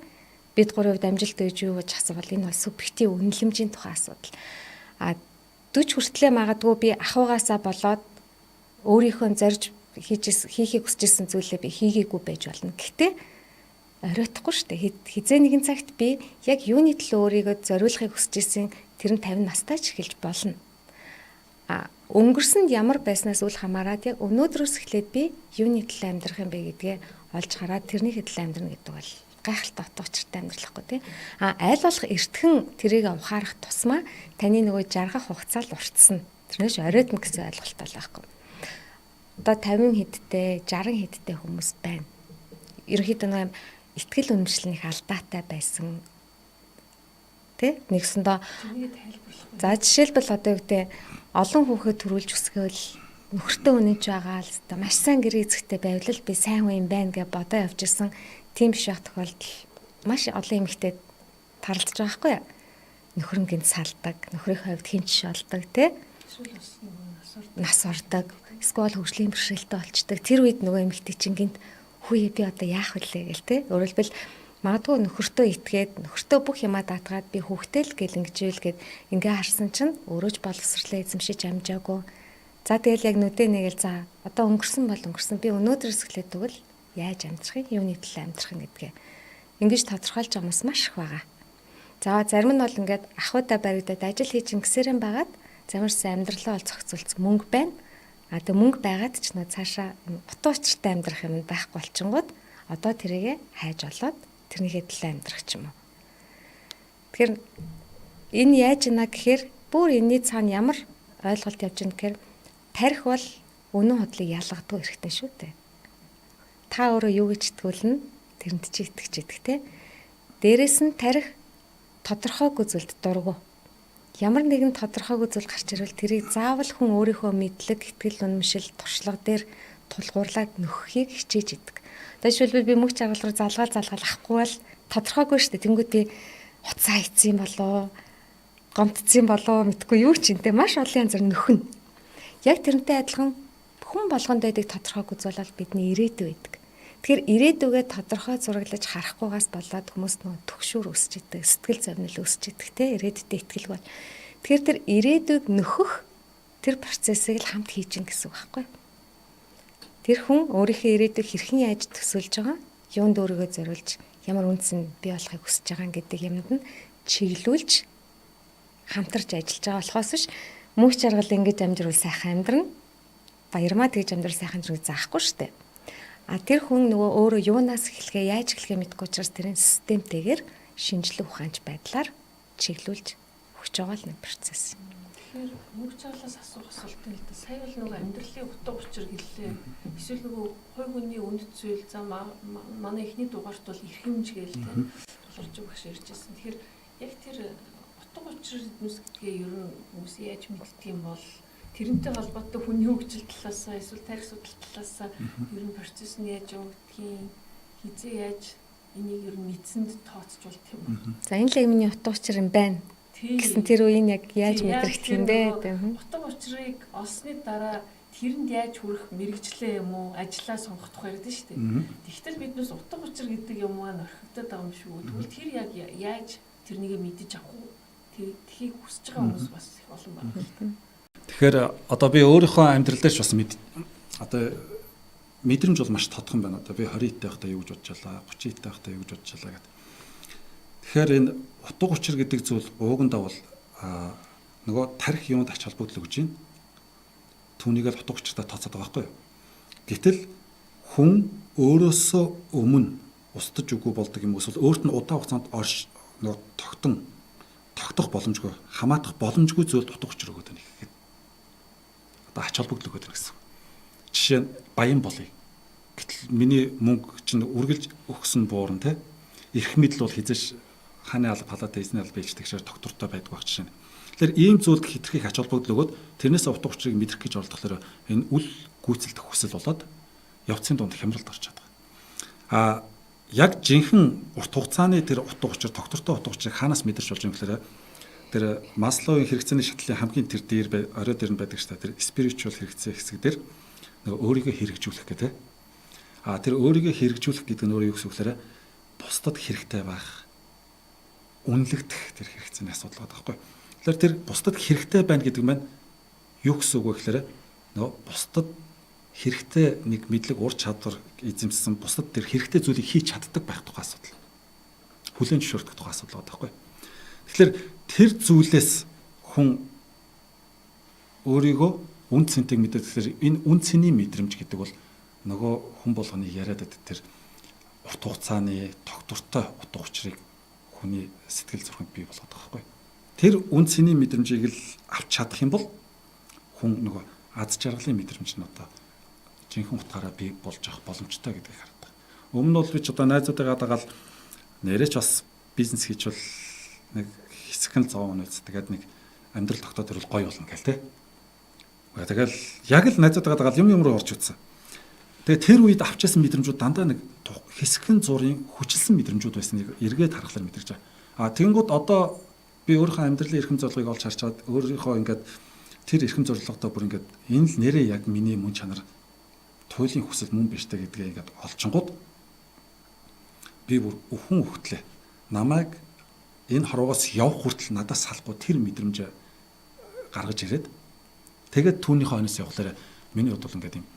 Бид гурийн хувьд амжилт гэж юу гэж асуувал энэ бол субъектив үнэлэмжийн тухай асуудал. 40 хүртлээр магадгүй би ахуйгаасаа болоод өөрийнхөө зорж хийхийг хүсэж исэн зүйлээ би хийгээгүй байж болно. Гэхдээ оройтхгүй шүү дээ. Хизээ нэгэн цагт би яг юуны төлөө өөрийгөө зориулахыг хүсэж ирсэн тэр нь 50 настай ч эхэлж болно. Өнгөрсөнд ямар байснаас үл хамааран яг өнөөдрөөс эхлээд би юуны төлөө амьдрах юм бэ гэдгээ олж хараад тэрний төлөө амьдрна гэдэг бол гайхалтай утга учиртай амьдралахгүй тий. Айл болох эртхэн тэрийг ухаарах тусмаа таны нөгөө жаргах хугацаа л уртсна. Тэрнээс оройтно гэсэн ойлголт байхгүй. Одоо 50 хэдтэй, 60 хэдтэй хүмүүс байна. Ерөнхийдөө нэг итгэл үнэмшил нэг алдаатай байсан. Тэ? Нэгсэндээ за жишээлбэл одоо юу гэдэг олон хүүхэд төрүүлж өсгөөл нөхөртөө үнэнч байгаа л та маш сайн гэр эзэгтэй байвал би сайн хүн юм байна гэж бодоо явж исэн тийм биш байх тохиолдол маш олон эмэгтэй тарлаж байгаа хгүй юу? Нөхөр нь гинт салдаг, нөхрийн хувьд хинч шолдог тий? Нас ордог, эсвэл хөгжлийн бэрхшээлтэй болчдөг. Тэр үед нөгөө эмэгтэй чинь гинт хүүе би одоо яах вүлээ гэл тий? Өөрөлдвөл магадгүй нөхөртөө итгээд нөхөртөө бүх юмаа даатгаад би хүүхдээ л гэл ингэжүүл гэд ингээ харсан чинь өөрөө ч боловсрлоо эзэмшиж амжаагүй. За тэгэл яг нүдэ нэгэл за одоо өнгөрсөн бол өнгөрсөн би өнөөдрөөс эхлээд тэгвэл яаж амьдрах юм, юуны төлөө амьдрах юм гэдгээ ингэж тодорхойлж байгаа хүмүүс маш их байгаа. За зарим нь бол ингээд ахуйдаа баригдаад ажил хийж ингэсээрэн байгаад замирсан амьдралаа ол зохицуулц мөнгө байна. Тэгээ мөнгө байгаад ч нөө цаашаа утга учиртай амьдрах юм байхгүй болчингууд одоо тэрийгэ хайж олоод тэрнийхээ төлөө амьдрах ч юм уу. Тэгэхээр энэ яаж ийна гэхээр бүр энэний цаана ямар ойлголт явж байна гэхээр тарих бол үнэн худлыг ялгадаг хэрэгтэй шүү дээ. Та өөрөө юу гэж итгүүлнэ тэрэнд чи итгэж идэх те. Дээрээс нь тарих тодорхойгүй зүйлд дургу. Ямар нэгэн тодорхойгүй зүйл гарч ирвэл тэрийг заавал хүн өөрийнхөө мэдлэг, итгэл үнэмшил, туршлага дээр тулгуурлаад нөхөхийг хичээж идэг. Жишээлбэл би мөнгө чаргал руу залгаал авахгүй бол тодорхойгүй шүү дээ. Тэнгүүд би хуцаа ийцсэн болоо, гомдцсан болоо мэдгүй юу ч юм те маш олон янзар нөхөн. Яг тэрнтэй адилхан хүн болгонд байдаг тодорхойгүй зүйл бол бидний ирээдүй байдаг. Тэгэхээр ирээдүгээ тодорхой зураглаж харахгүйгаас болоод хүмүүс нөгөө төгшүүр өсч идэг, сэтгэл зовнил өсч идэг те ирээдүйдээ итгэл бол. Тэгэхээр тэр ирээдүйг нөхөх тэр процессыг л хамт хийж гин гэсэн үг байхгүй. Тэр хүн өөрийнхөө ирээдүйг хэрхэн яаж төсөөлж байгаа, юунд өөрийгөө зориулж ямар үндэс нь бий болохыг хүсэж байгаа гэдэг юмд нь чиглүүлж хамтарч ажиллаж байгаа болохоос биш мөнх чаргал ингэж амжирвал сайхан амьдрна. Баярмаа тэгж амьдрал сайхан зэрэг заахгүй шүү дээ. Тэр хүн нөгөө өөрөө юунаас эхлэхээ яаж эхлэхээ мэдгүй учраас тэрийн системтэйгээр шинжлэх ухаанч байдлаар чиглүүлж өгч байгаа л нэг процесс. Тэгэхээр мөнх чаргалаас асуух асуулт нь л дээ. Сая бол нөгөө амьдралын утга учир гэлээ. Эсвэл нөгөө хой хүний үнд зүйл за манай эхний дугаарт бол эрхэмж гээл тэ тулгарч багш иржсэн. Тэгэхээр яг тэр утга учир эднүс гэдгээ ер нь хүмүүс яаж мэддэг юм бол тэрнтэй холбоотой хүний хөгжил талаасаа эсвэл тарих судал талаасаа ер нь процесс нь яаж явагдгийг хизээ яаж энийг ер нь мэдсэнд тооцож болт юм бол. За энэ л юмны утга учир юм байна. Гэсэн тэр үеийн яг яаж мэдрэгдэх юм бэ? Утга учирыг олсны дараа тэрэнд яаж хүрэх мэрэгчлээ юм уу ажиллаа сонгох тухай ярьдэн шүү дээ. Тэгтэл биднээс утга учир гэдэг юм аа орхигдоод байгаа юм шүү. Тэгвэл тэр яг яаж тэрнийг мэдэж авах уу? Тхийг хүсэж байгаа хүмүүс бас их олон байна. Тэгэхээр одоо би өөрийнхөө амьдрал дээр ч бас одоо мэдрэмж бол маш тодхон байна. Одоо би 20 таахтай юу гэж бодож байлаа, 30 таахтай юу гэж бодож байлаа гэдэг. Тэгэхээр энэ утга учир гэдэг зүйл уугандаа бол нөгөө тарих юмд ач холбогдол өгж байна. Түүнийг л утга учиртай тооцоод байгаа байхгүй юу? Гэтэл хүн өөрөөсөө өмнө устдаж үгүй болдог юм эсвэл өөрт нь удаан хугацаанд нөгөө тогтох боломжгүй, хамаатах боломжгүй зүйлд утга учир өгöd байна гэхэд одоо ач холбогдол өгöd байна гэсэн. Жишээ нь баян болъё. Гэтэл миний мөнгө чинь үргэлж өгсөн буурна те. Ирэх мэдл бол хизээш хааны алба халаатай эзний алба бэлждэг шээр доктортой байдаг байх жишээ нь. Тэгэхээр ийм зүйлд хитрхийг ач холбогдол өгöd тэрнээс утга учирыг мэдрэх гэж оролдохлоор энэ үл гүйцэлдэх хүсэл болоод явцын дунд хямралд орж чаддаг. Яг жинхэнэ урт хугацааны тэр утга учир доктортой утга учирыг хаанаас мэдэрч болж юм гэхээр тэр Масловын хэрэгцээний шатлалын хамгийн тэр дээр орой дээр нь байдаг шүү дээ. Тэр spiritual хэрэгцээ хэсэг дээр нөгөө өөрийгөө хэрэгжүүлэх гэдэг. Тэр өөрийгөө хэрэгжүүлэх гэдэг нь өөрөө юу гэсэн үг вэ? Бусдад хэрэгтэй байх, үнэлэгдэх тэр хэрэгцээний асуудал байдаг байхгүй. Тэгэхээр тэр бусдад хэрэгтэй байна гэдэг нь юу гэсэн үг вэ гэхээр нөгөө бусдад хэрэгтэй нэг мэдлэг ур чадвар эзэмссэн бусдад тэр хэрэгтэй зүйлийг хийж чаддаг байх тухай асуудал. Хүлээн зөвшөөрөх тухай асуудал байгаа байхгүй. Тэгэхээр тэр зүйлээс хүн өөрийгөө үн цэнтэйг мэдээд тэгэхээр энэ үн цэний мэдрэмж гэдэг бол нөгөө хүн болгоны яриад байдаг тэр урт хугацааны тогтвортой утга учирыг хүний сэтгэл зүрхэнд бий болгоод байгаа байхгүй. Тэр үн цэний мэдрэмжийг л авч чадах юм бол хүн нөгөө аз жаргалын мэдрэмж нь одоо жинхэнэ утгаараа бий болж авах боломжтой гэдгийг хардаг. Өмнө нь бол би ч одоо найзуудыгаа дагаад нэрээч бас бизнес хийж бол нэг хэсэгэн зоон үнэс тэгээд нэг амьдрал тогтоод ирвэл гоё болно гэл те. Тэгэл яг л найзуудыгаа дагаад юм руу орж утсан. Тэгээд тэр үед авчаасан мэдрэмжүүд дандаа нэг хэсэгэн зургийн хүчилсэн мэдрэмжүүд байсныг эргээд харахаар мэдэрч байгаа. Тэгэнгүүт одоо би өөрийнхөө амьдралын эрхэм зорилгыг олж харж чад өөрийнхөө ингээд тэр эрхэм зорилготой бүр ингээд энэ л нэрээ яг миний мөн чанар туйлын хүсэл мөн биш тэ гэдгээ ингээд олчингууд би бүр өхөн өгтлээ. Намайг энэ хорвоос явах хүртэл надаас салахгүй тэр мэдрэмж гаргаж ирээд тэгээд түүнийхөө хойноос явхлаарэ миний хувьд бол ингээд юм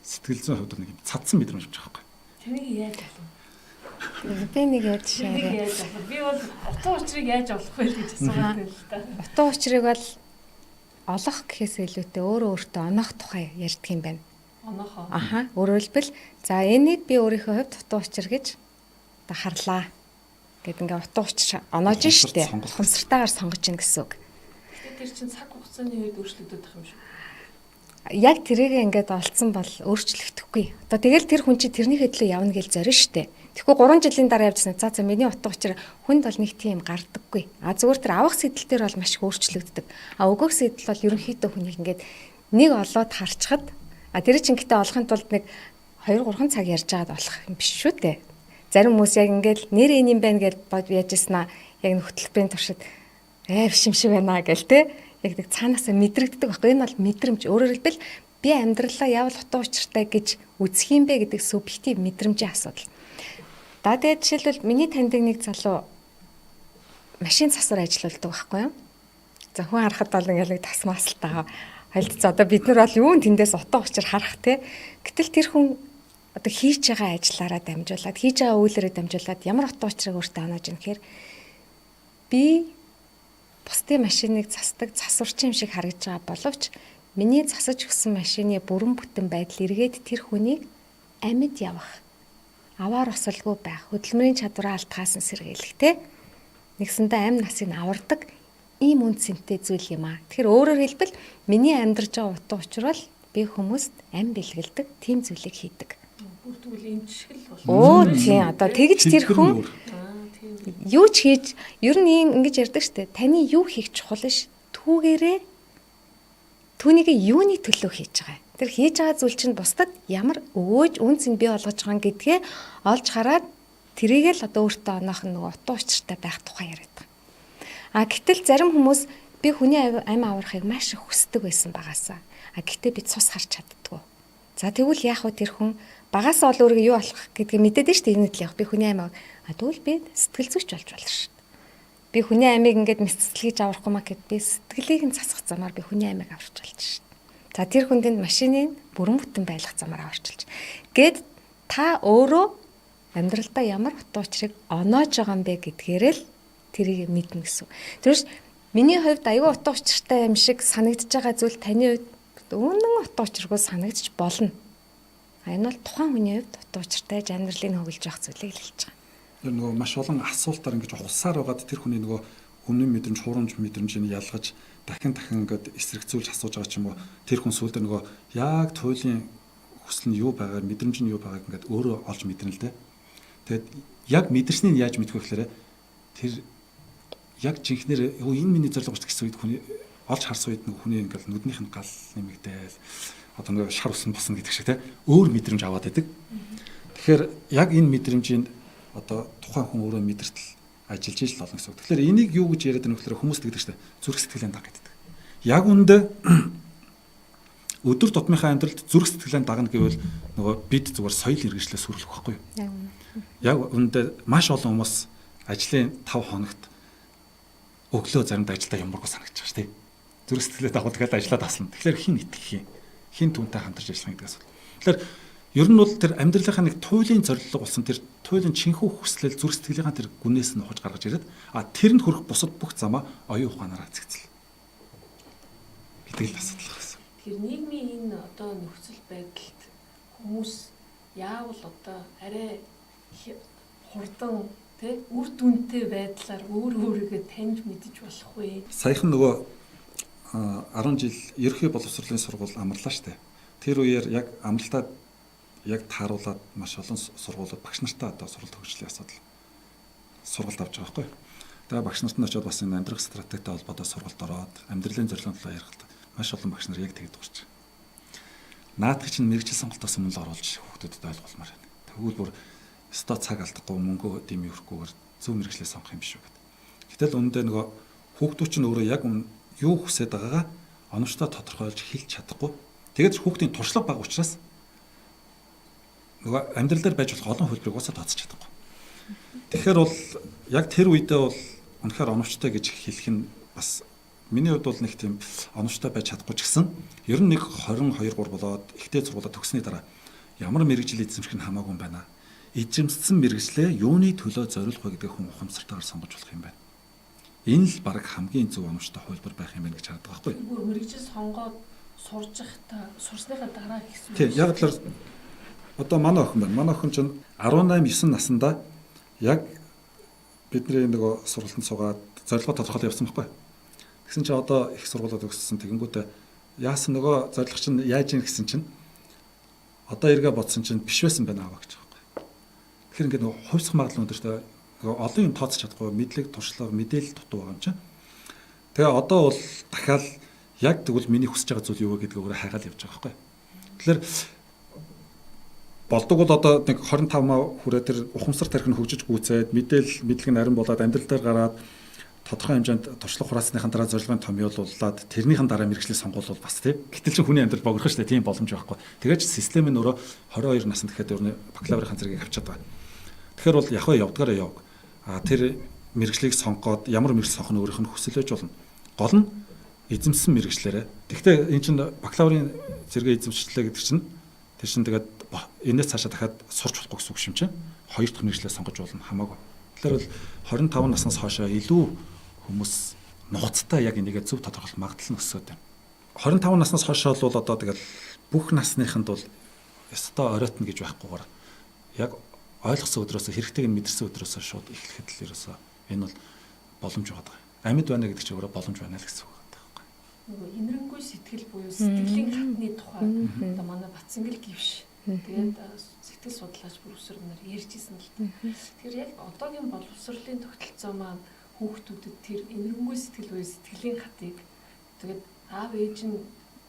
сэтгэл зүйн хувьд нэг цадсан мэдрэмж авч байгаа байхгүй. Тэрийг яаж авах вэ? Би нэг яаж шаарэ. Би бол утга учирыг яаж олох вэ гэж асуугаад байна л да. Утга учирыг бол олох гэхээс илүүтэй өөрөө өөртөө оноох тухай ярьдаг юм байна. Оноохоо. Өөрөөр хэлбэл за энийг би өөрийнхөө хувьд утга учир гэж одоо харлаа гэд ингээ утга учир оноож штэ. Ухамсартайгаар сонгож ийн гэсэн үг. Тэгэхээр тэр чинь цаг хугацааны үед өөрчлөгдөж байгаа юм шүү. Яг тэрийг ингээд олцсон бол өөрчлөгдөхгүй. Одоо тэгэл тэр хүн чинь тэрний хөдлөө явна гэж зорино штэ. Тэгэхгүй 3 жилийн дараа явжсан. За миний утга учир хүнд бол нэг тийм гардаггүй. Зүгээр тэр авах сэдэлтэр бол маш их өөрчлөгддөг. Өгөх сэдэл бол ерөнхийдөө хүнийг ингээд нэг олоод харчхад тэр чинь гэтээ олохын тулд нэг 2-3 цаг ярьж байгаад болох юм биш шүү дээ. Зарим хүмүүс яг ингээд нэр энэ юм байна гэж бод яажснаа яг хөтөлбөрийн туршид биш юм шиг байна гэл те. Яг нэг цаанаасаа мэдрэгддэг байхгүй. Энэ бол мэдрэмж. Өөрөөр хэлбэл би амьдралаа яавал утга учиртай гэж үзэх юм бэ гэдэг субъектив мэдрэмжийн асуудал. Тэгээд жишээлбэл миний таньдаг нэг залуу машин цасаар ажилладаг байхгүй юу? За хүн харахад бол ингээл нэг тасмаасалтайгаа хайлтцаа. Одоо бид нар бол юун тэндээс утга учир харах те. Гэтэл тэр хүн одоо хийж байгаа ажиллаараа дамжуулаад, хийж байгаа үйлээрээ дамжуулаад ямар утга учирыг өөртөө оноож юм гэхээр би бусдын машиныг засдаг засварчин юм шиг харагдж байгаа боловч миний засаж өгсөн машины бүрэн бүтэн байдал эргээд тэр хүнийг амьд явах, аваар осолгүй байх, хөдөлмөрийн чадвараа алтгаасан сэргийлэх те нэгсэндээ амь насыг авардаг ийм үн цэнтэй зүйл юм аа. Тэгэхээр өөрөөр хэлбэл миний амьдарч байгаа утга учир бол би хүмүүст амь бэлгэлдэг тийм зүйлийг хийдэг. Бүр тэгвэл энэ шиг л болно. Тийм одоо тэгж тэр хүн юу ч хийж ер нь ингэж ярьдаг штэ таны юу хийх чухал ш түүгээрээ түүнийг юуны төлөө хийж байгаа. Тэр хийж байгаа зүйл чинь бусдад ямар өгөөж үн цэн бий болгож байгаа гэдгээ олж хараад тэрийг л одоо өөртөө оноох нэг утга учиртай байх тухай яриад байгаа. Гэтэл зарим хүмүүс би хүний амь аврахыг маш их хүсдэг байсан багасаа. Гэхдээ би цус харж чаддгүй. За тэгвэл яах вэ тэр хүн багасаа ол өөрийгөө юу болох гэдгийг мэдээд нь штэ энэ л явах би хүний амь тэгвэл би сэтгэл зүйч болж болно шүү дээ. Би хүний амийг ингээд мэсцэлгийж аврахгүй маа гэд би сэтгэлийг нь засах замаар би хүний амийг аварч болж шүү дээ. За тэр хүнд машиныг бүрэн бүтэн байлгах замаар аварчилж. Гэд та өөрөө амьдралдаа ямар утга учирыг оноож байгаа юм бэ гэдгээр л тэрийг мэднэ гэсэн. Тэрс миний хувьд аюу утга учиртай юм шиг санагдаж байгаа зүйл таны хувьд үнэн утга учиргүй санагдаж болно. Энэ бол тухайн хүний хувьд утга учиртай амьдралыг хөвлөж явах зүйлийг л хэлж байгаа. Тэр нөгөө маш олон асуултаар ингэж ухсаар байгаад тэр хүний нөгөө өмнө мэдрэмж, хуурамч мэдрэмжийг ялгаж дахин ингээд эсрэгцүүлж асууж байгаа ч юм уу тэр хүн сүүлдээ нөгөө яг туйлын хүсэл нь юу байгааг, мэдрэмж нь юу байгааг ингээд өөрөө олж мэднэ л дээ. Тэгээд яг мэдэрснийг яаж мэдэх вэ гэхээр тэр яг жинхнэр энэ миний зорилго гэж гэсэн үед хүний олж харсан үед нөгөө хүний ингээд нүднийх нь гал нэмэгдээл одоо нөгөө шар усан босно гэдэг шиг те өөр мэдрэмж аваад байдаг. Тэгэхээр яг энэ мэдрэмжийн одоо тухайн хүн өөрөө мэдэртэл ажиллаж ижил болно гэсэн үг. Тэгэхээр энийг юу гэж яриад байгаа нөхлөөр хүмүүс тэгдэг шүү дээ. Зүрх сэтгэлийн даг гэдэг. Яг үндэ өдөр тутмынхаа амьдралд зүрх сэтгэлийн дагна гэвэл нөгөө бид зүгээр соёл иргэншлээс сүрлэх байхгүй юу? Яг үндэ маш олон хүмүүс ажлын 5 хоногт өглөө заримдаа ажилдаа ямаргүй санагдаж байгаа шүү дээ. Зүрх сэтгэлээ дагуулгаад ажиллаад аслана. Тэгэхээр хин итгэх юм. Хин түнтэй хамтарч ажиллах гэдэг асуулт. Тэгэхээр ер нь бол тэр амьдралынхаа нэг туйлын зорилго болсон тэр туйлын чинхүү хүслэл зүрх сэтгэлийнхаа тэр гүнээс нь ухаж гаргаж ирээд тэрэнд хүрэх бусад бүх замаа оюун ухаанаараа цэгцэл гэдэг л асуудал байсан. Тэгэхээр нийгмийн энэ одоо нөхцөл байдалд хүмүүс яавал одоо арай хурдан тэ үр дүнтэй байдлаар өөрийгөө таньж мэдэж болох вэ? Саяхан нөгөө 10 жил ерөнхий боловсролын сургууль амарлаа штэ. Тэр үеэр яг амралтад яг тааруулаад маш олон сургуулиуд багш нартаа одоо сургалт хөгжлийн асуудал сургалт авч байгаа байхгүй. Тэгээ багш нарт нь очиод бас энэ амьдрах стратегтэй холбоотой сургалт ороод амьдралын зорилгын талаар ярихад маш олон багш нар яг тэгж дурч. Наадах чинь мэрэгжил сонголтоос өмнө л оруулж хүүхдүүдэд ойлгуулмаар байна. Тэгвэл бүр өстой цаг алдахгүй мөнгө дэм өрөхгүйгээр зөв мэрэгчлээ сонгох юм биш үү гэдэг. Гэтэл үүндээ нөгөө хүүхдүүд чинь өөрөө яг юу хүсэж байгаагаа оновчтой тодорхойлж хэлж чадахгүй. Тэгээд хүүхдийн туршлага бага учраас нөгөө амьдрал дээр байж болох олон хөлбөрийг уусаа тооцож чадахгүй. Тэгэхээр бол яг тэр үедээ бол үнэхээр оновчтой гэж хэлэх нь бас миний хувьд бол нэг тийм оновчтой байж чадахгүй ч гэсэн ер нь нэг 22 3 болоод ихтэй сургуулаа төгссөний дараа ямар мэрэгжил эзэмших нь хамаагүй юм байна. Эзэмссэн мэрэгчлээ юуны төлөө зориулах вэ гэдгийг хүн ухамсартайгаар сонгож болох юм байна. Энэ л баг хамгийн зөв оновчтой хөлбөр байх юм байна гэж хараад байгаа байхгүй. Бүр мэрэгжил сонгоод сурж байхдаа сурсныхаа дараа гэсэн. Тийм яг л одоо манай охин байна. Манай охин чинь 18 9 наснда яг бидний нөгөө сургалтанд суугаад зорилгоо тодорхойлж явсан байхгүй. Тэгсэн чинь одоо их сургуулиуд өгсөн тэгэнгүүтээ яасан нөгөө зорилго чинь яаж ийн гэсэн чинь одоо эргээ бодсон чинь биш байсан байна аваа гэж байгаа байхгүй. Тэгэхээр ингээд нөгөө хувьсах магадлал өндөртэй нөгөө олон юм тооцож чадахгүй мэдлэг туршлага мэдээлэл дутуу байгаа юм чинь. Тэгээ одоо бол дахиад яг тэгвэл миний хүсэж байгаа зүйл юу вэ гэдгийг өөрөө хайгаал явж байгаа байхгүй. Тэгэхээр болдог бол одоо нэг 25 маа хүрээ тэр ухамсар тархин хөгжиж гүйцээд мэдлэг нарийн болоод амьдрал дээр гараад тодорхой хэмжээнд туршлага хураасныхаа дараа зорилгын томьёолуулаад тэрнийхэн дараа мэргэжлийн сонгуул бол бас тийм. Гэтэл чи хүний амьдрал богино шүү дээ. Тийм боломж байхгүй. Тэгээд систем нь өөрөө 22 наснд гэхэд өөрөө бакалаврын зэргийг авчаад байгаа. Тэгэхээр бол яг явдгаараа яв. Тэр мэргэжлийг сонгоод ямар мэргэжил сонгох нь өөрийнх нь хүсэл байж болно. Гол нь эзэмсэн мэргэжлээрээ. Гэхдээ эн чинь бакалаврын зэрэгээ эзэмшиллээ гэдэг чинь тэр чинь тэгээд энэс цаашаа дахиад сурч болохгүй гэсэн үг юм чинь. Хоёр дахь мэргэжлээ сонгож болно хамаагүй. Тэгэхээр бол 25 наснаас хойшоо илүү хүмүүс нууцтай яг энийгээ зөв тодорхойлох магадлал нь өсөд байна. 25 наснаас хойшоо бол одоо тэгэл бүх насныханд бол ёстой оройтно гэж байхгүйгээр яг ойлгосон өдрөөсөө хэрэгтэйг нь мэдэрсэн өдрөөсөө шууд эхлэхэд л ерөөсөө энэ бол боломж байгаа. Амьд байна гэдэг чинь өөрөө боломж байна л гэсэн үг байна. Нөгөө имрэнгүй сэтгэл буюу сэтгэлийн хатны тухай одоо манай Батцангэл гівш. Тэгээд сэтгэл судлаач профессорнаар ярьжсэн л та. Тэгэхээр яг одоогийн боловсролын тогтолцоо маань хүүхдүүдэд тэр имрэнгүй сэтгэл буюу сэтгэлийн хатыг тэгээд аав ээж нь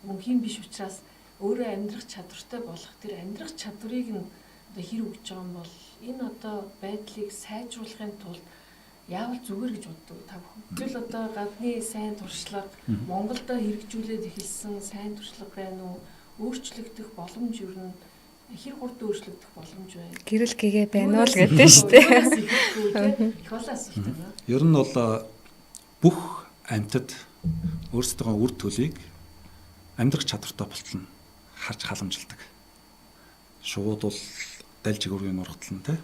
мөнхийн биш учраас өөрөө амьдрах чадвартай болох тэр амьдрах чадварыг нь одоо хэр өгж байгаа юм бол энэ одоо байдлыг сайжруулахын тулд яавал зүгээр гэж боддог та бүхэн. Тэгэл одоо гадны сайн туршлага Монголдо хэрэгжүүлээд эхэлсэн сайн туршлага байна уу? Өөрчлөгдөх боломж юу нь хэр хурд өөрчлөгдөх боломж байна? Гэрэл гэгээ байна уу л гэдэг нь шүү дээ. Их олон асуулт байна. Ер нь бол бүх амьтад өөрсдөө үр төлийг амьдрах чадвартай болтол нь харж халамжилдаг. Шууд бол дальж өгөргийн нургатал нь тий.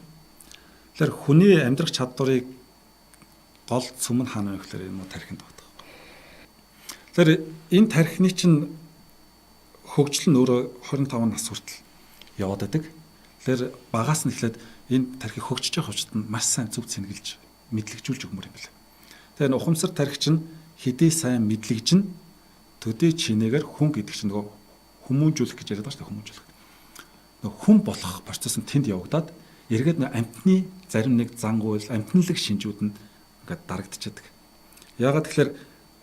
Тэгэхээр хүний амьдрах чадварыг гол цөм нь хаана вэ гэхээр энэ тархинд байдаг. Тэгэхээр энэ тархины чинь хөгжил нь өөрөө 25 нас хүртэл яваад байдаг. Тэгэхээр багаас нь эхлээд энэ тархийг хөгжиж явах хувьд нь маш сайн зөв цэнгэлж мэдлэгжүүлж өгмөр юм байна. Тэгэхээр энэ ухамсар тархи чинь хэдий сайн мэдлэгжин төдий чинээгээр хүн гэдэг чинь нөгөө хүмүүжүүлэх гэж яриад байгаа шүү дээ хүмүүжүүлэх. Нөгөө хүн болох процесс нь тэнд явагдаад эргээд нөгөө амтны зарим нэг зангуул амтналаг шинжүүд нь ингээд дарагдчихадаг. Яагаад тэгэхээр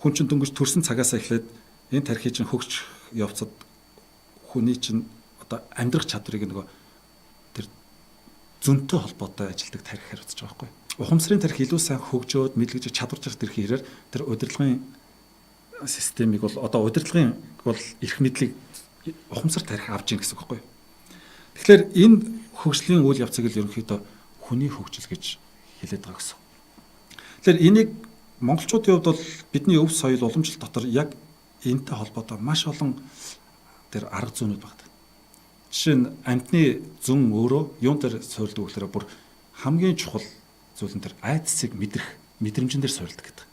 хүн чинь дөнгөж төрсэн цагаас эхлээд энэ тархи чинь хөгжих явцад хүний чинь одоо амьдрах чадварыг нөгөө тэр зөнтэй холбоотой ажилдаг тархи хариуцж байгаа байхгүй. Ухамсарын тархи илүү сайн хөгжөөд мэдлэгж чадварч ирэх хэрээр тэр удирдлагын системийг бол одоо удирдлагын бол эрх мэдлийг ухамсар тархи авч ийн гэсэн үг байхгүй. Тэгэхээр энэ хөгжлийн үйл явцыг л ерөнхийдөө хүний хөгжил гэж хэлээд байгаа гэсэн. Тэгэхээр энийг монголчуудын хувьд бол бидний өв соёл уламжлалт дотор яг энэтэй холбоотой маш олон тэр арга зүйнүүд багт. жишээ нь амьтны зүн өөрөө юун дээр суурилдаг гэхээр бүр хамгийн чухал зүйл нь тэр айдсыг мэдрэмжэн дээр суурилдаг гэдэг.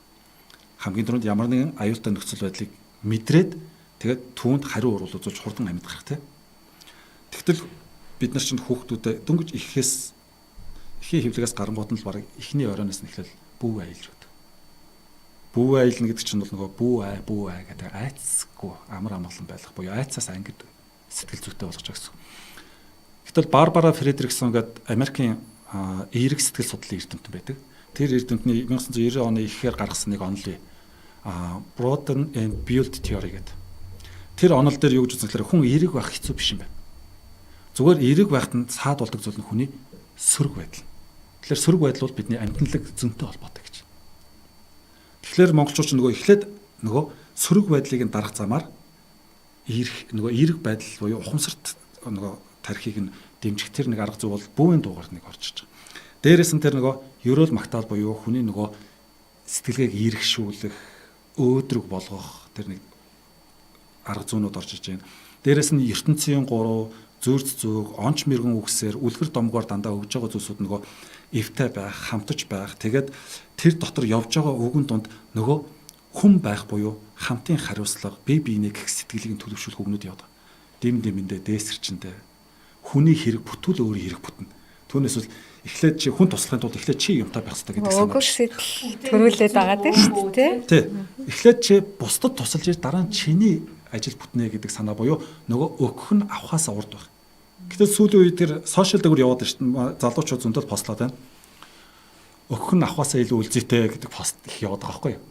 Хамгийн түрүүнд ямар нэгэн аюултай нөхцөл байдлыг мэдрээд тэгээд түүнд хариу урвал үзүүлж хурдан амьдгах тий. Тэгтэл бид нар чинь хүүхдүүдэд дөнгөж ихэхээс эхийн хөвлөгөөс гарангууд нь л бараг эхний оройноос нь эхлэл бүү аялж байдаг. Бүү аялна гэдэг чинь бол нөгөө бүү ай гэдэг айцгүй амар амгалан байх буюу айцаас ангид сэтгэл зүйтэй болгож байгаа гэсэн. Гэтэл Барбара Фредриксон гэдэг Америкийн эерэг сэтгэл судлалын эрдэмтэн байдаг. Тэр эрдэмтний 1990 оны ихээр гаргасан нэг онол Broaden and Build Theory гэдэг. Тэр онол дээр юу гэж үзэхээр хүн эерэг байх хэцүү биш юм байна. Зүгээр эерэг байхад нь цаад болдог зүйл нь хүний сөрөг байдал. Тэгэхээр сөрөг байдал бол бидний амьтналаг зөнтэй холбоотой гэж. Тэгэхээр монголчууд ч нөгөө эхлээд нөгөө сөрөг байдлыг нь дарах замаар эерэг байдал буюу ухамсарт нөгөө тархийг нь дэмжих тэр нэг арга зүй бол бүүвийн дуугаар нэг орж иж байгаа. Дээрээс нь тэр нөгөө ерөөл магтаал буюу хүний нөгөө сэтгэлгээг эерэгшүүлэх, өөдрөг болгох тэр нэг арга зүүнүүд орж иж байна. Дээрээс нь ертөнцийн 3 зүрд зүг, онч мэрэгэн үгсээр үлгэр домгоор дандаа өгж байгаа зүйлсүүд нөгөө эвтэй байх, хамтаж байх. Тэгээд тэр дотор явж байгаа үгэн донд нөгөө хүн байх буюу хамтын хариуцлага, бие биенээ гэх сэтгэлийг төлөвшүүлэх үгнүүд явдаг. Дэмэндээ, дээсэрчэндээ хүний хэрэг бүтүүл өөр хэрэг бүтнэ. Түүнээс бол эхлээд чи хүн туслахын тулд эхлээд чи юмтай байх хэрэгтэй гэдэг санаа. Өгөх сэтэл төрүүлээд байгаа тийм шүү дээ. Тий. Эхлээд чи бусдад тусалж иж дараа нь чиний ажил бүтнэ гэдэг санаа буюу нөгөө өгөх нь авахаас урд байх. Гэтэл сүүлийн үед тэр сошиал дээгүүр яваад шүү дээ. Залуучууд зөндөл постлоод байна. Өгөх нь авахаас илүү үлзийтэй гэдэг пост их яваад байгаа байхгүй юу?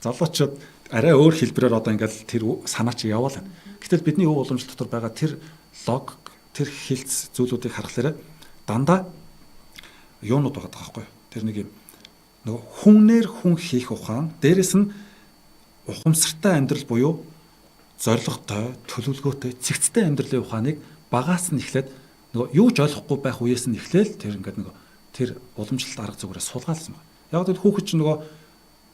Залуучууд арай өөр хэлбэрээр одоо ингээл тэр санаа чи яваал байна. Гэтэл бидний өв уламжлал дотор байгаа тэр лог, тэр хэлц зүйлүүдийг харахаар дандаа юунууд байгаа байхгүй юу? Тэр нэг юм нөгөө хүннээр хүн хийх ухаан, дээрэс нь ухамсартай амьдрал буюу зоригтой, төлөвлөгөөтэй, цэгцтэй амьдралын ухааныг багаас нь эхлээд нөгөө юу ч ойлгохгүй байх үеэс нь эхлээл тэр ингээд нөгөө тэр уламжлалт арга зүгээрээ сулгаалсан байна. Яг л хүүхэд чинь нөгөө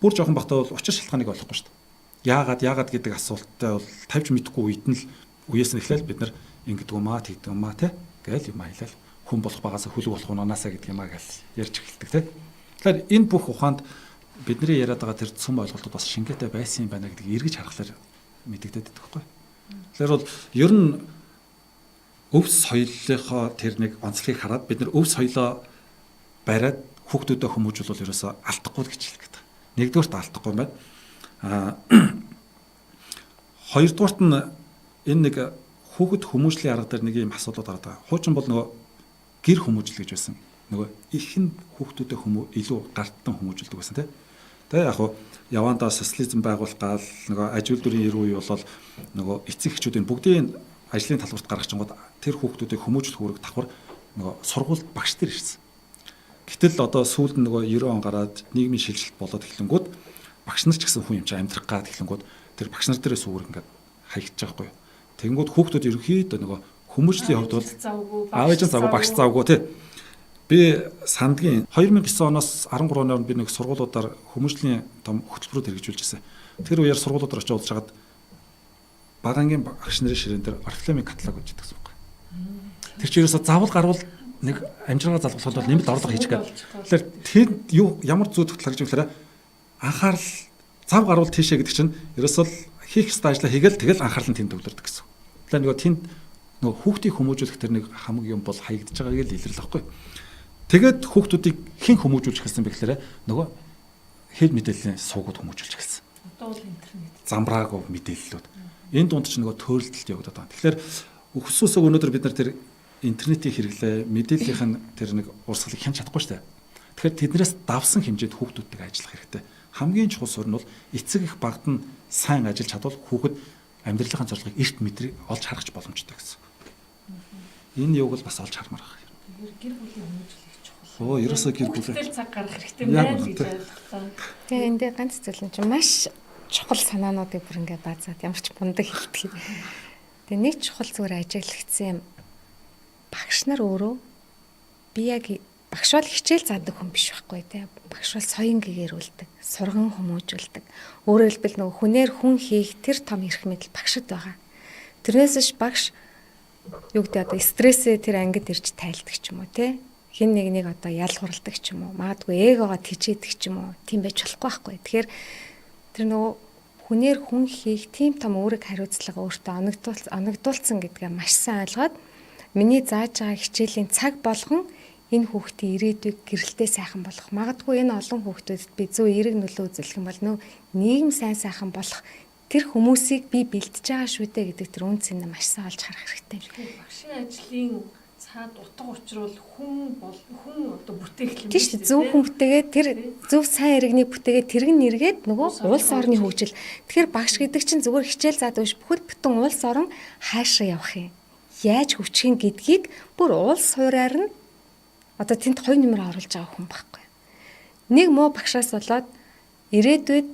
бүр жоохон бахтаа бол учир шалтгааныг олохгүй шүү дээ. Яагаад гэдэг асуулттай бол тавьж мэдэхгүй үед нь л үеэс нь эхлээл бид нар ингэдэг юм аа, тэгдэг юм аа те гээл юм аялал хүн болох багаас хөлөг болох унаасаа гэдэг юм аа гээл ярьж эхэлдэг те. Тэгэхээр энэ бүх ухаанд бидний яриад байгаа тэр цөм ойлголтууд бас шингээтэй байсан юм байна гэдгийг эргэж харахаар мэдэгдээд байдаг байхгүй. Тэгэхээр бол ер нь өв соёлынхоо тэр нэг онцлогийг хараад бид нар өв соёлоо бариад хүүхдүүдэд хүмүүжүүлвэл ерөөсөө алдахгүй гэж хэлдэг. Нэгдүгээрт алдахгүй юм байна. Хоёрдугаарт нь энэ нэг хүүхэд хүмүүжлийн арга дээр нэг юм асуудал гараад байгаа. Хуучин бол нөгөө гэр хүмүүжил гэж байсан. Нөгөө ихэн хүүхдүүдэд илүү гартан хүмүүжүүлдэг байсан тийм. Тэгээ яг хуу явандаа социализм байгуулах гал нөгөө аж үйлдвэрийн эрүү үе болол нөгөө эцэг эхчүүдийн бүгдийн ажлын талбарт гаргачингууд тэр хүүхдүүдийг хүмүүжүүлэх үүрэг давхар нөгөө сургуульд багш нар ирсэн. Гэтэл одоо сүүлд нь нөгөө 90 он гараад нийгмийн шилжилт болоод эхлэнгүүд багш нар ч гэсэн хүн юм чи амьдрах гад эхлэнгүүд тэр багш нар дээрээс үүрэг ингээд хаягдж байгаа хгүй. Тэгэнгүүт хүүхдүүд ерөнхийдөө нөгөө хүмүүжлийн хувьд бол аав ээж завгүй багш завгүй тий. Би сандгийн 2009 оноос 13 оны он би нэг сургуулиудаар хүмүүжлийн том хөтөлбөрүүд хэрэгжүүлж байсан. Тэр үеэр сургуулиудаар очиж уулзж хагаад багангийн багш нарын ширээн дээр орфлемийн каталог гэж байдаг юм байна. Тэр чинь ерөөсө заавал гарвал нэг амжиргаа залгуулахад бол нэмэлт орлого хийж гээ. Тэгэхээр тэр юу ямар зүй тогтол гэж хэлэхээр анхаарал зав гарвал тийшээ гэдэг чинь ерөөсөө хийх ёстой ажлаа хийгээл тэгэл анхаарал нь тэнд төвлөрдөг гэсэн. Тэгэхээр нөгөө тэнд нөгөө хүүхдийг хүмүүжүүлэх тэр нэг хамаг юм бол хаягдж байгааг л илэрлэх байхгүй. Тэгээд хүүхдүүдийг хэн хүмүүжүүлж эхэлсэн бэ гэхээр нөгөө хэл мэдээллийн суугууд хүмүүжүүлж эхэлсэн. Одоо бол интернет. Замбрааг мэдээллүүд. Энэ дунд ч нөгөө төөрөлтөлт явагдаад байгаа. Тэгэхээр өксөөсөө өнөөдөр бид нар тэр интернетийн хэрэглээ, мэдээллийнх нь тэр нэг урсгалыг хянч чадахгүй шүү дээ. Тэгэхээр тэднээс давсан хэмжээнд хүүхдүүдтэйг ажиллах хэрэгтэй. Хамгийн чухал суурь нь бол эцэг их багт нь сайн ажиллаж чадвал хүүхэд амьдралынхаа зорилгыг эрт мэдрэг олж харах боломжтой гэсэн. Энэ юуг л бас олж хармаар байна. Гэр бүлийн хүмүүжлэх чухал. Оо, ерөөсөө гэр бүл. Хүүхдэд цаг гаргах хэрэгтэй байна гэж ойлголоо. Тэгээ энэ дээр ганц зүйл нь чинь маш чухал санаануудыг бүр ингээд базаад ямар ч мундаг хэлдэг. Тэгээ нэг чухал зүгээр ажиглагдсан юм. Багш нар өөрөө би яг багш бол хичээл заадаг хүн биш байхгүй тий. Багш бол соён гэгэрүүлдэг, сурган хүмүүжүүлдэг. Өөрөөр хэлбэл нөгөө хүнээр хүн хийх тэр том эрх мэдэл багшд байгаа. Тэрнээс ш багш юу гэдэг одоо стрессээ тэр ангид ирж тайлдаг ч юм уу те. Хин нэг одоо ял хуралдаг ч юм уу. Магадгүй эгоогоо тижээдэг ч юм уу. Тийм байж болохгүй байхгүй. Тэгэхээр тэр нөгөө хүнээр хүн хийх тийм том үүрэг хариуцлага өөртөө оногдуулсан гэдгээ маш сайн ойлгоод миний зааж байгаа хичээлийн цаг болгон энэ хүүхдийн ирээдүйг гэрэлтэй сайхан болох. Магадгүй энэ олон хүүхдүүдэд би зөв эерэг нөлөө үзүүлэх юм бол нөө нийгэм сайн сайхан болох тэр хүмүүсийг би бэлдэж байгаа шүү дээ гэдэг тэр үнцийг маш сайн олж харах хэрэгтэй. Багшийн ажлын цаад утга учир бол хүн одоо бүтээгдэхүүн тийм шүү дээ. Зөв хүн бүтээгээд тэр зөв сайн иргэнийг бүтээгээд тэрэг нэргээд нөгөө улс орны хөгжил. Тэгэхээр багш гэдэг чинь зүгээр хичээл заадаг биш бүхэл бүтэн улс орон хаашаа явах юм. Яаж хөгжих гэдгийг бүр улс хуураар нь одоо тэнд хувь нэмэр оруулж байгаа хүн байхгүй. Нэг муу багшаас болоод ирээдүйд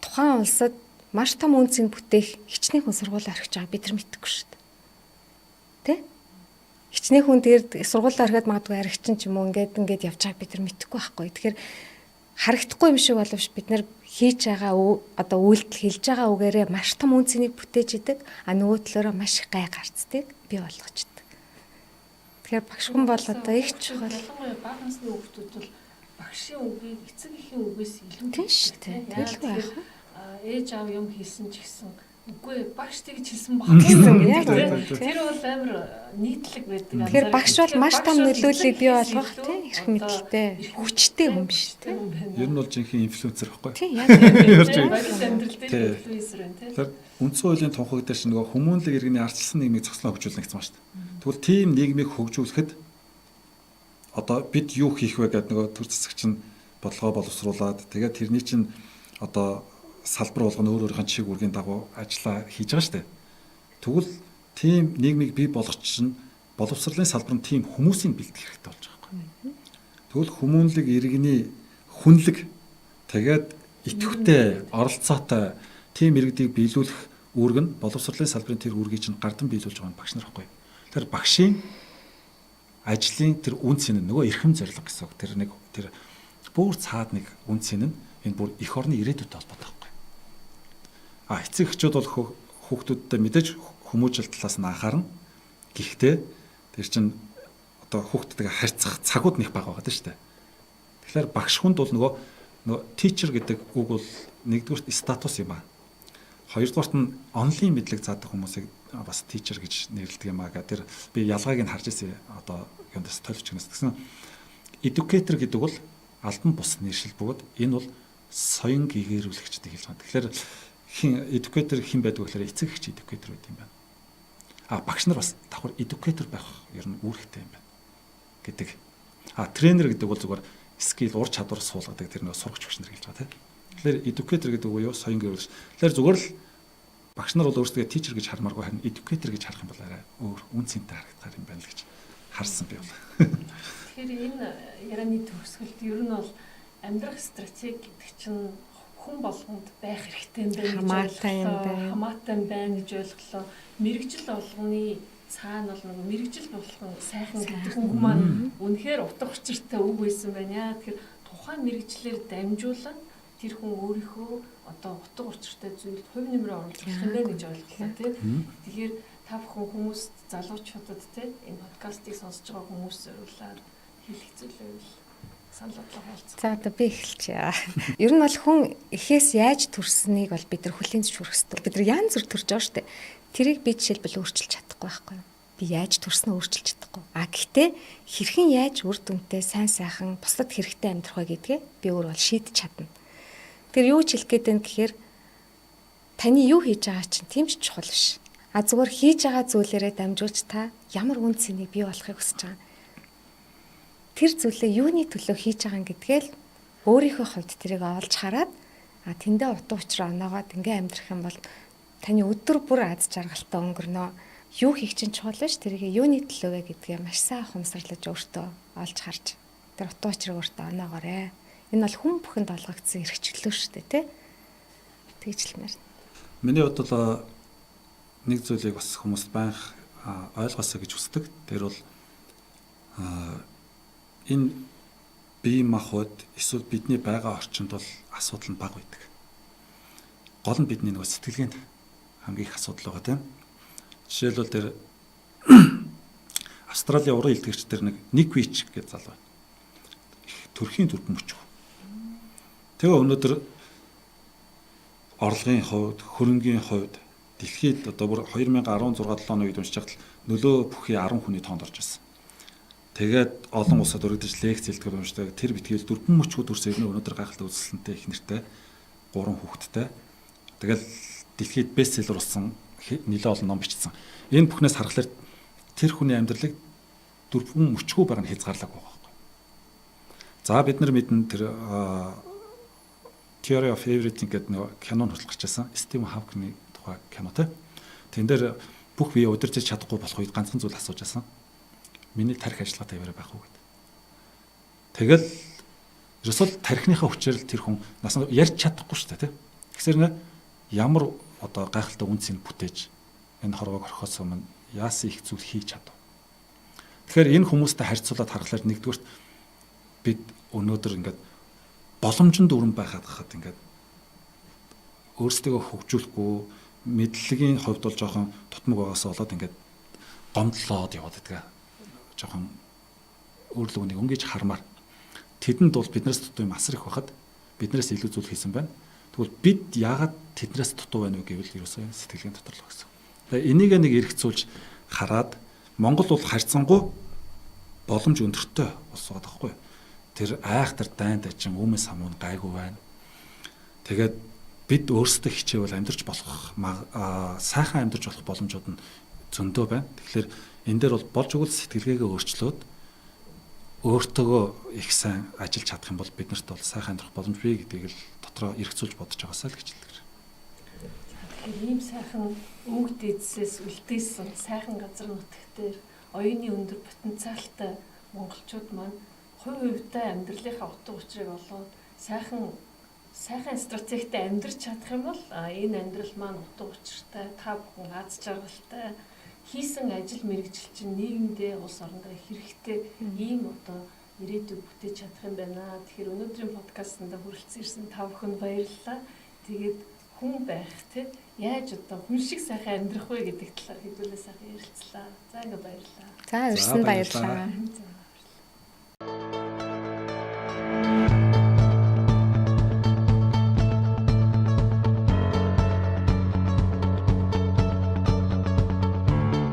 тухайн улсад маш том үнцийг бүтээх хичнээн хүн сургуулаа орхиж байгаа бид нар мэдэхгүй шүү дээ. Тэ? Хичнээн хүн тэгээд сургуулаа орхиод магадгүй аригчин ч юм уу ингээд явж байгааг бид нар мэдэхгүй байхгүй. Тэгэхээр харагдахгүй юм шиг боловч бид нар хийж байгаа одоо үйлдэл хийж байгаа үгээрээ маш том үнцнийг бүтээж идэг. А нөгөө талаараа маш их гай гарцдаг би болгочдөг. Тэгэхээр багш хүн бол одоо их чухал. Ялангуяа бага насны хүүхдүүд бол багшийн үгийг эцэг эхийн үгээс илүү тийм шүү дээ. Тэгэл байх. Ээж аав юм хийсэн ч гэсэн үгүй багш тэгж хэлсэн баг гэсэн. Тэр бол амар нийтлэг байдаг. Тэгэхээр багш бол маш том нөлөөллийг бий болгох тийм их мэдлэлтэй хүчтэй хүн биш тийм. Ер нь бол жинхэнэ инфлюенсер байхгүй. Тийм яг тийм. Амьдрал дээр инфлюенсер байна тийм. Тэгэхээр үндсэн хуулийн тунхаг дээр чинь нөгөө хүмүүнлэг иргэний ардчилсан нийгмийг зохицлон хөгжүүлнэ гэсэн байна шүү дээ. Тэгвэл тийм нийгмийг хөгжүүлэхэд одоо бид юу хийх вэ гэдэг нөгөө төр засагч нь бодлогоо боловсруулад тэгээд тэрний чинь одоо салбар болгоно өөрийнхөө чиг үүргийн дагуу ажиллаа хийж байгаа шүү дээ. Тэгвэл тийм нийгмийг бий болгох чинь боловсролын салбар нь тийм хүмүүсийг бэлдэх хэрэгтэй болж байгаа байхгүй. Тэгвэл хүмүүнлэг иргэний хүнлэг тэгээд идэвхтэй оролцоотой тийм иргэдийг биелүүлэх үүрэг нь боловсролын салбарын тэр үүргийг чинь гардан биелүүлж байгаа нь багш нар байхгүй. Тэр багшийн ажлын тэр үнц нь нөгөө эрхэм зорилго гэсэн үг. Тэр бүр цаад нэг үнц нь энэ бүр эх орны ирээдүйтэй холбоотой байхгүй. Эцэг эхчүүд бол хүүхдүүдтэй мэдээж хүмүүжил талаас нь анхаарна. Гэхдээ тэр чинь одоо хүүхдтэйгээ харьцах цагууд нэг бага байгаа шүү дээ. Тэгэхээр багш хүнд бол нөгөө teacher гэдэг үг бол нэгдүгürt статус юм аа. Хоёрдугаарт нь онлайн мэдлэг заадаг хүмүүсийг бас teacher гэж нэрлэдэг юм аа. Тэр би ялгааг нь харж ирсэн одоо юундас толж гэнэс гэсэн educator гэдэг бол албан бус нэршил бөгөөд энэ бол соён гэгэрүүлэгчтэй хэлж байгаа. Тэгэхээр educator хэн байдаг вэ гэхээр эцэг эхч educator байдаг юм байна. Багш нар бас давхар educator байх ер нь үүрэгтэй юм байна гэдэг. Тренер гэдэг бол зүгээр skill ур чадвар суулгадаг тэр нэг сурагч багш нар хэлж байгаа тийм. Тэгэхээр educator гэдэг үг юу соён гэгэрүүлэгч. Тэгэхээр зүгээр л багш нар бол өөрсдөө teacher гэж хармааргүй харин educator гэж харах юм бол арай өөр үн цэнтэй харагдах юм байна л гэж харсан би бол. Тэгэхээр энэ ярианы төгсгөлд ер нь бол амьдрах стратеги гэдэг чинь хүн болгонд байх хэрэгтэй юм байна. Хамаатай байна гэж ойлголоо. Мэргэжил болгоны цаана бол нэг мэргэжил болгон сайхан гэдэг хүн маань үнэхээр утга учиртай үг байсан байна. Тэгэхээр тухайн мэргэжлэр дамжуулан тэр хүн өөрийнхөө одоо утга учиртай зүйлд хувь нэмрээ оруулах юм байна гэж ойлголоо тийм. Тэгэхээр та бүхэн хүмүүс залуучуудад тийм энэ подкастыг сонсож байгаа хүмүүс зориулаад хэлэх зүйлээ санал бодлого хэлцээ. За одоо би эхэлчихье. Ер нь бол хүн эхээс яаж төрснийг бол бид нар хүлээн зөвшөөрөх хэрэгтэй. Бид нар янз бүр төрж байгаа шүү дээ. Тэрийг би жишээлбэл өөрчилж чадахгүй байхгүй юу? Би яаж төрснөө өөрчилж чадахгүй. Гэхдээ хэрхэн яаж үр дүнтэй сайн сайхан бусдад хэрэгтэй амьдрах вэ гэдгээ би өөр бол шийдэж чадна. Тэр юу ч хэлэх гээд байна гэхээр таны юу хийж байгаа чинь тийм ч чухал биш. Зүгээр хийж байгаа зүйлээрээ дамжуулж та ямар үн цэнийг бий болохыг хүсэж байгаа. Тэр зүйлээ юуны төлөө хийж байгаа гэдгээл өөрийнхөө хувьд тэрийг олж хараад тэндээ утга учир оноогоод ингээ амьдрах юм бол таны өдөр бүр аз жаргалтай өнгөрнө. Юу хийх чинь чухал биш тэрийг юуны төлөө вэ гэдгээ маш сайн ухамсарлаж өөртөө олж харж тэр утга учирыг өөртөө оноогоорой. Энэ бол хүн бүхэнд олгогдсон эрх чөлөө шүү дээ тий. Тэгж хэлмээр. Миний бодлоо нэг зүйлийг бас хүмүүст байнга ойлгосоо гэж хүсдэг. Тэр бол энэ бие махбод эсвэл бидний байгаа орчинд бол асуудал нь бага байдаг. Гол нь бидний нөгөө сэтгэлгээнд хамгийн их асуудал байгаа тийм. Жишээлбэл тэр Австралийн уран илтгэгчдэр нэг вич гэж залуу. Төрхийн төрбөн мөчгөө. Тэгээ өнөөдөр орлогын хувьд, хөрөнгийн хувьд дэлхийд одоо бүр 2016-7 оны үед уншиж хахад нөлөө бүхий 10 хүний тоонд орж ирсэн. Тэгээд олон улсад өргөдөж лекц хэлдэг уншдаг. Тэр битгийл дөрвөн мөчгүүд төрсөн өнөөдөр гайхалтай үзэсгэлэнтэй их нэртэй 3 хүүхэдтэй. Тэгэл дэлхийд бестселлер болсон нэлээд олон ном бичсэн. Энэ бүхнээс харахаар тэр хүний амьдралыг дөрвөн мөчгөө байгаа нь хязгаарлаг байгаа байхгүй. За бид нар мэднэ тэр Theory of Everything гэдэг нэг кинон хүртэл гарч ирсэн. Стивен Хавкины тухай кинотой. Тэн дээр бүх бие удирдах чадахгүй болох үед ганцхан зүйл асууж байсан. Миний тарих ажиллагаатай яваарай байх уу гэдэг. Тэгэл ерөөсөл тарихныхаа хүчээр л тэр хүн насанд ярьж чадахгүй шүү дээ, тийм. Тэгэхээр нэ ямар одоо гайхалтай үнцийг бүтээж энэ хорвоог орхихоос өмнө яасан их зүйл хийж чадав. Тэгэхээр энэ хүмүүстэй харьцуулаад харахаар нэгдүгürt бид өнөөдөр ингээд боломжинд өрн байхад хахад ингээд өөрсдөө хөгжүүлэхгүй мэдлэгийн хувьд бол жоохон тутмаг байгаас болоод ингээд гомдлоод яваад байдаг. Жоохон өөрлөгөнийг өнгөж хармаар тэдэнд бол биднээс дутуу юм асар их байхад биднээс илүү зүйл хийсэн байна. Тэгвэл бид яагаад тэднээс дутуу байна вэ гэвэл ерөөсөө сэтгэлгээний дотор л гэсэн. Тэгээ энийг нэг эргэцүүлж хараад Монгол бол харьцангуй боломж өндөртэй улс байгаа байхгүй юу? Тэр айхтар дайнд ачин өмнө самуун гайгүй байна. Тэгээд бид өөрсдөө хичээвэл амьдарч болох сайхан амьдарч болох боломжууд нь зөндөө байна. Тэгэхээр энэ дээр бол болж өгвөл сэтгэлгээгээ өөрчлөөд өөртөөгөө их сайн ажиллаж чадах юм бол биднэрт бол сайхан амьдрах боломж бий гэдгийг л дотроо эргцүүлж бодож байгаасаа л гэж хэлдэг. Тэгэхээр ийм сайхан өнгө дэдсээс үлдээсэн сайхан газар нутагтэр оюуны өндөр потенциалтай монголчууд маань хувь хувьдаа амьдралынхаа утга учирыг олоод сайхан стратегтэй амьдарч чадах юм бол энэ амьдрал маань утга учиртай, та бүхэн аз жаргалтай хийсэн ажил мэргэжил чинь нийгэмдээ улс орондоо хэрэгтэй ийм одоо ирээдүйг бүтээж чадах юм байна. Тэгэхээр өнөөдрийн подкастт хүрэлцэн ирсэн та бүхэнд баярлалаа. Тэгээд хүн байх те яаж одоо хүн шиг сайхан амьдрах вэ гэдэг талаар хэдүүлээ сайхан ярилцлаа. За ингээ баярлалаа. За, өрсөн баярлалаа.